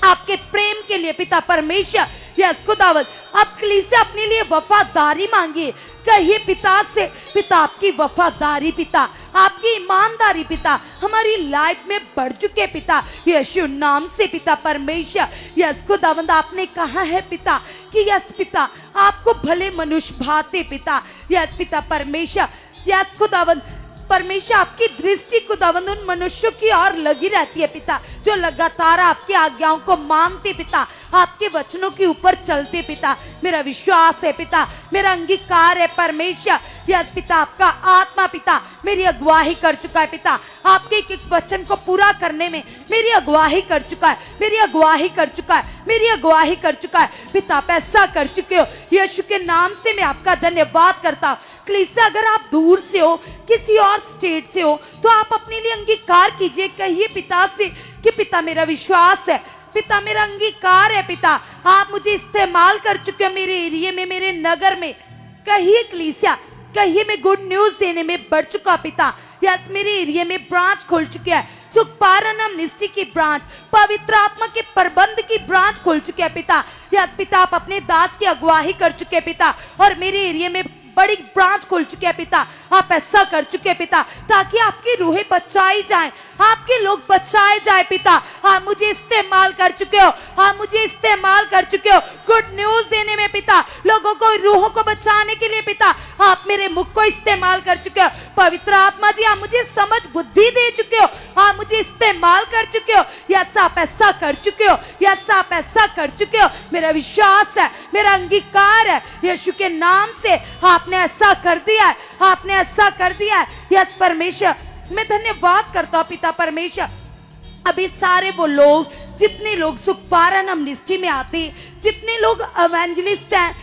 आपके प्रेम के लिए पिता परमेश्वर। यस खुदावंद, अब कलीसिया अपने लिए वफादारी मांगिए। कहिए पिता से, पिता आपकी वफादारी पिता, आपकी ईमानदारी पिता हमारी लाइफ में बढ़ चुके पिता यीशु नाम से पिता परमेश्वर। यस खुदावंद, आपने कहा है पिता कि यस पिता आपको भले मनुष्य भाते पिता। यस पिता परमेश्वर, यस खुदावंद परमेश्वर, आपकी दृष्टि खुदावंद उन मनुष्यों की ओर लगी रहती है पिता जो लगातार आपकी आज्ञाओं को मानते पिता, आपके वचनों के ऊपर चलते पिता। मेरा विश्वास है पिता, मेरा अंगीकार है परमेश्वर। यस पिता, आपका आत्मा पिता मेरी अगुवाही कर चुका है पिता। आपके एक एक वचन को पूरा करने में मेरी अगुवाही कर चुका है, मेरी अगुवाही कर चुका है, मेरी अगुवाही कर चुका है पिता। आप ऐसा कर चुके हो यीशु के नाम से मैं आपका धन्यवाद करता हूँ। कलीसिया, अगर आप दूर से हो, किसी और स्टेट से हो, तो आप अपने लिए अंगीकार कीजिए। कहिए पिता से कि पिता मेरा विश्वास है, पिता मेरा अंगीकार है पिता, आप मुझे इस्तेमाल कर चुके हो मेरे एरिया में, मेरे नगर में। कहिए कलीसिया, कहिए मैं गुड न्यूज देने में बढ़ चुका पिता। यस, मेरे एरिया में ब्रांच खुल चुकी है, सुखपारायण मिनिस्ट्री की ब्रांच, पवित्र आत्मा के प्रबंध की ब्रांच खुल चुकी है पिता। यस पिता, आप अपने दास की अगुवाही कर चुके हैं पिता, और मेरे एरिया में बड़ी ब्रांच खुल चुके हैं पिता। आप ऐसा कर चुके हैं पिता ताकि आपकी रूहें बचाई जाएं, आपके लोग बचाए जाए पिता। आप मुझे इस्तेमाल कर चुके हो, आप मुझे इस्तेमाल कर चुके हो गुड न्यूज देने में पिता, लोगों को, रूहों को बचाने के लिए पिता। आप मेरे मुख को इस्तेमाल कर चुके हो पवित्र आत्मा जी, आप मुझे समझ बुद्धि दे चुके हो, आप मुझे इस्तेमाल कर चुके हो। यस, आप ऐसा कर चुके हो, यस आप ऐसा कर चुके हो। मेरा विश्वास है, मेरा अंगीकार है यीशु के नाम से। आपने ऐसा कर दिया है, आपने ऐसा कर दिया है। यस परमेश्वर, मैं धन्यवाद करता हूँ पिता परमेश्वर। अभी सारे वो लोग, जितने लोग सुखपारायण मिनिस्ट्री में आते, जितने लोग इवेंजलिस्ट हैं,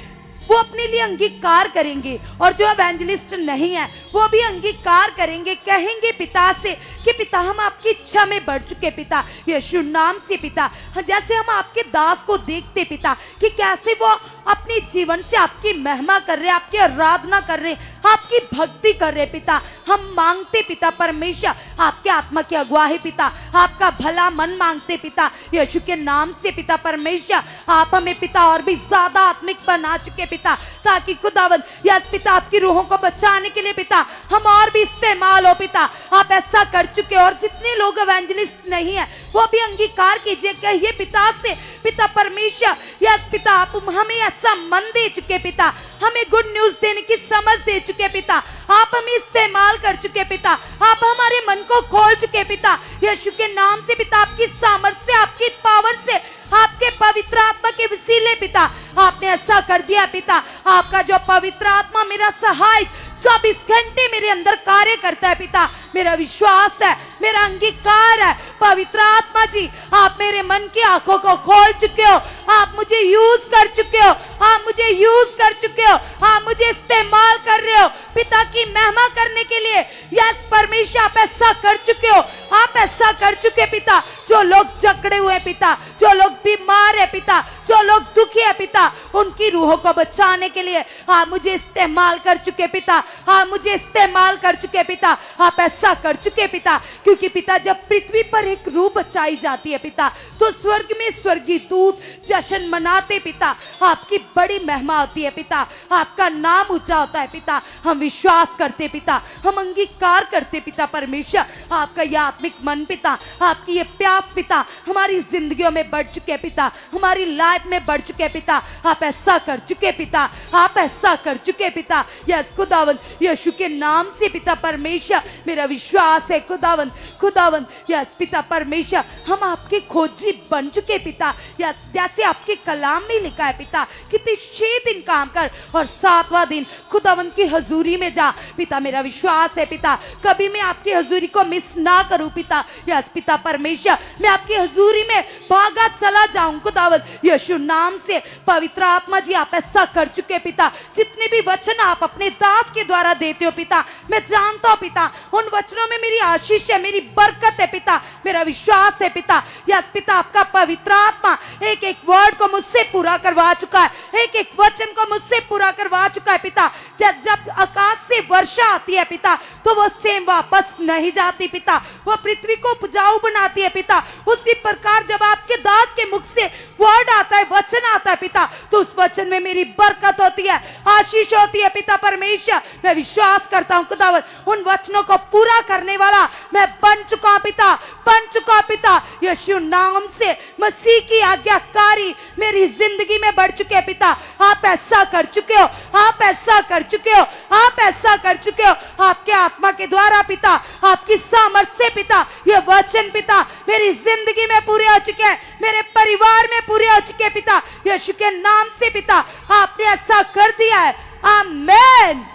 वो अपने लिए अंगीकार करेंगे, और जो एवेंजलिस्ट नहीं है वो भी अंगीकार करेंगे, कहेंगे पिता से कि पिता हम आपकी इच्छा में बढ़ चुके पिता, यीशु नाम से पिता। जैसे हम आपके दास को देखते पिता कि कैसे वो अपने जीवन से आपकी महिमा कर रहे, आपकी आराधना कर रहे, आपकी भक्ति कर रहे पिता, हम मांगते पिता परमेश्वर आपके आत्मा की अगुवाई पिता, आपका भला मन मांगते पिता यीशु के नाम से पिता परमेश्वर। आप हमें पिता और भी ज्यादा आत्मिक बना चुके पिता, ताकि खुदावन यस पिता आपकी रूहों को बचाने के लिए पिता हम और भी इस्तेमाल हो पिता। आप ऐसा कर चुके, और जितने लोग एवेंजलिस्ट नहीं है वो भी अंगीकार कीजिए, कहिए पिता से पिता परमेश्वर यस पिता आप हमें ऐसा मन दे चुके पिता, हमें गुड न्यूज देने की समझ दे चुके पिता, आप हमें इस्तेमाल कर चुके पिता, आप हमारे मन को खोल चुके पिता यीशु के नाम से पिता। आपकी सामर्थ्य से, आपकी पावर से, आपके पवित्र आत्मा के वसीले पिता आपने ऐसा कर दिया पिता। आपका जो पवित्र आत्मा मेरा सहायक 24 घंटे मेरे अंदर कार्य करता है पिता, मेरा विश्वास है, मेरा अंगीकार है पवित्र आत्मा जी, आप मेरे मन की आंखों को खोल चुके हो, आप मुझे यूज कर चुके हो, आप मुझे यूज कर चुके हो, आप मुझे इस्तेमाल कर रहे हो पिता की महिमा करने के लिए। यस परमेश्वर आप ऐसा कर चुके हो, आप ऐसा कर चुके पिता। जो लोग जकड़े हुए पिता, जो लोग बीमार है पिता, जो लोग दुखी है पिता, उनकी रूहों को बचाने के लिए आप मुझे इस्तेमाल कर चुके पिता, आप मुझे इस्तेमाल कर चुके पिता, आप ऐसा कर चुके पिता। क्योंकि पिता जब पृथ्वी पर एक रूह बचाई जाती है पिता, तो स्वर्ग में स्वर्गीय दूत जश्न मनाते पिता, आपकी बड़ी महिमा होती है पिता, आपका नाम ऊंचा होता है पिता। हम विश्वास करते पिता, हम अंगीकार करते पिता परमेश्वर, आपका यह आत्मिक मन पिता, आपकी ये प्यास पिता हमारी जिंदगियों में बढ़ चुके पिता, हमारी लाइफ में बढ़ चुके पिता। आप ऐसा कर चुके पिता, आप ऐसा कर चुके पिता। यस खुदावन यीशु के नाम से पिता परमेश्वर मेरा विश्वास है खुदावन, खुदावन यस पिता परमेश्वर हम आपके खोजी बन चुके पिता। यस जैसे आपके कलाम में लिखा है पिता कि 6 दिन काम कर और 7वां दिन खुदावन की हजूरी में जा पिता। मेरा विश्वास है पिता कभी मैं आपकी हजूरी को मिस ना करूं पिता। यस पिता परमेश्वर मैं आपकी हजूरी में भागा चला जाऊं खुदावन यीशु नाम से। पवित्र आत्मा जी आप ऐसा कर चुके पिता, जितने भी वचन आप अपने दास के द्वारा देते हो पिता, मैं जानता हूं पिता उन वचनों में मेरी आशीष है, मेरी बरकत है पिता, मेरा विश्वास है पिता। यस पिता आपका पवित्र आत्मा एक एक वर्ड को मुझसे पूरा करवा चुका है, एक एक वचन को मुझसे पूरा करवा चुका है पिता। जब आकाश से वर्षा आती है पिता तो वो सेम वापस नहीं जाती पिता, वो पृथ्वी को उपजाऊ बनाती है पिता। उसी प्रकार जब आपके दास के मुख से वर्ड आता है, वचन आता है पिता, तो उस वचन में मेरी बरकत होती है, आशीष होती है पिता परमेश्वर। मैं विश्वास करता हूं खुदावन उन वचनों को पूरा करने वाला मैं बन चुका पिता, बन चुका पिता यीशु नाम से। मसीह की आज्ञाकारी मेरी जिंदगी में बढ़ चुके पिता। आप ऐसा कर चुके हो, आप ऐसा कर चुके हो, आप ऐसा कर चुके हो आपके आत्मा के द्वारा पिता, आपकी सामर्थ्य से पिता। ये वचन पिता मेरी जिंदगी में पूरे हो चुके हैं, मेरे परिवार में पूरे हो चुके पिता यीशु के नाम से पिता। आपने ऐसा कर दिया है, आमीन।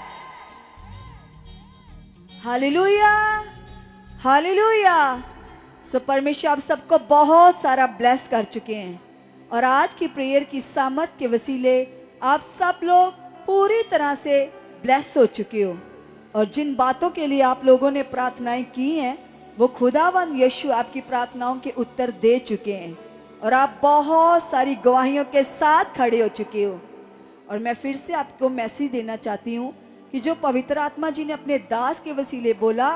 Hallelujah, hallelujah. सो परमेश्वर आप सबको बहुत सारा ब्लेस कर चुके हैं, और आज की प्रेयर की सामर्थ के वसीले आप सब लोग पूरी तरह से ब्लेस हो चुके हो। और जिन बातों के लिए आप लोगों ने प्रार्थनाएं की हैं वो खुदावन यीशु आपकी प्रार्थनाओं के उत्तर दे चुके हैं, और आप बहुत सारी गवाहियों के साथ खड़े हो चुके हो। और मैं फिर से आपको मैसेज देना चाहती हूँ कि जो पवित्र आत्मा जी ने अपने दास के वसीले बोला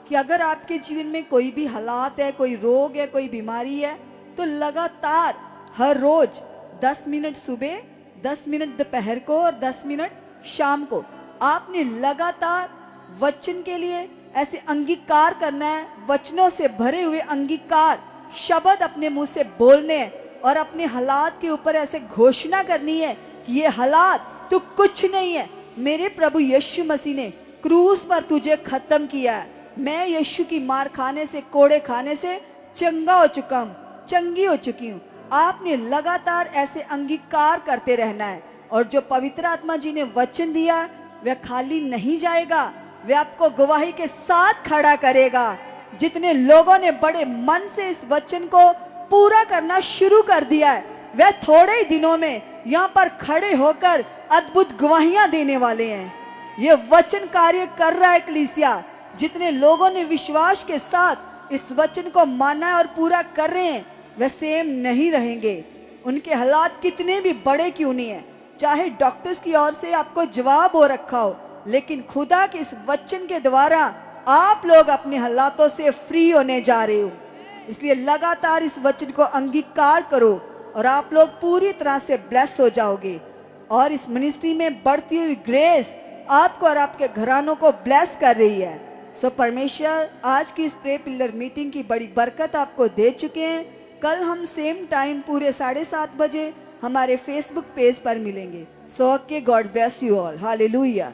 कि अगर आपके जीवन में कोई भी हालात है, कोई रोग है, कोई बीमारी है, तो लगातार हर रोज 10 मिनट सुबह, 10 मिनट दोपहर को और 10 मिनट शाम को आपने लगातार वचन के लिए ऐसे अंगीकार करना है। वचनों से भरे हुए अंगीकार शब्द अपने मुंह से बोलने हैं, और अपने हालात के ऊपर ऐसे घोषणा करनी है कि ये हालात तो कुछ नहीं है, मेरे प्रभु यीशु मसीह ने क्रूस पर तुझे खत्म किया है। मैं यीशु की मार खाने से, कोड़े खाने से चंगा हो चुका हूँ, चंगी हो चुकी हूँ। आपने लगातार ऐसे अंगीकार करते रहना है, और जो पवित्र आत्मा जी ने वचन दिया वह खाली नहीं जाएगा, वह आपको गवाही के साथ खड़ा करेगा। जितने लोगों ने बड़े मन से इस वचन को पूरा करना शुरू कर दिया है, वह थोड़े ही दिनों में यहाँ पर खड़े होकर अद्भुत गवाहियां देने वाले हैं। ये वचन कार्य कर रहा है कलीसिया। जितने लोगों ने विश्वास के साथ इस वचन को माना है और पूरा कर रहे हैं, वे सेम नहीं रहेंगे। उनके हालात कितने भी बड़े क्यों नहीं है, चाहे डॉक्टर्स की ओर से आपको जवाब हो रखा हो, लेकिन खुदा के इस वचन के द्वारा आप लोग अपने हालातों से फ्री होने जा रहे हो। इसलिए लगातार इस वचन को अंगीकार करो और आप लोग पूरी तरह से ब्लेस हो जाओगे। और इस मिनिस्ट्री में बढ़ती हुई ग्रेस आपको और आपके घरानों को ब्लेस कर रही है। सो परमेश्वर आज की इस प्रे पिलर मीटिंग की बड़ी बरकत आपको दे चुके हैं। कल हम सेम टाइम पूरे 7:30 बजे हमारे फेसबुक पेज पर मिलेंगे। So okay, God bless you all. Hallelujah.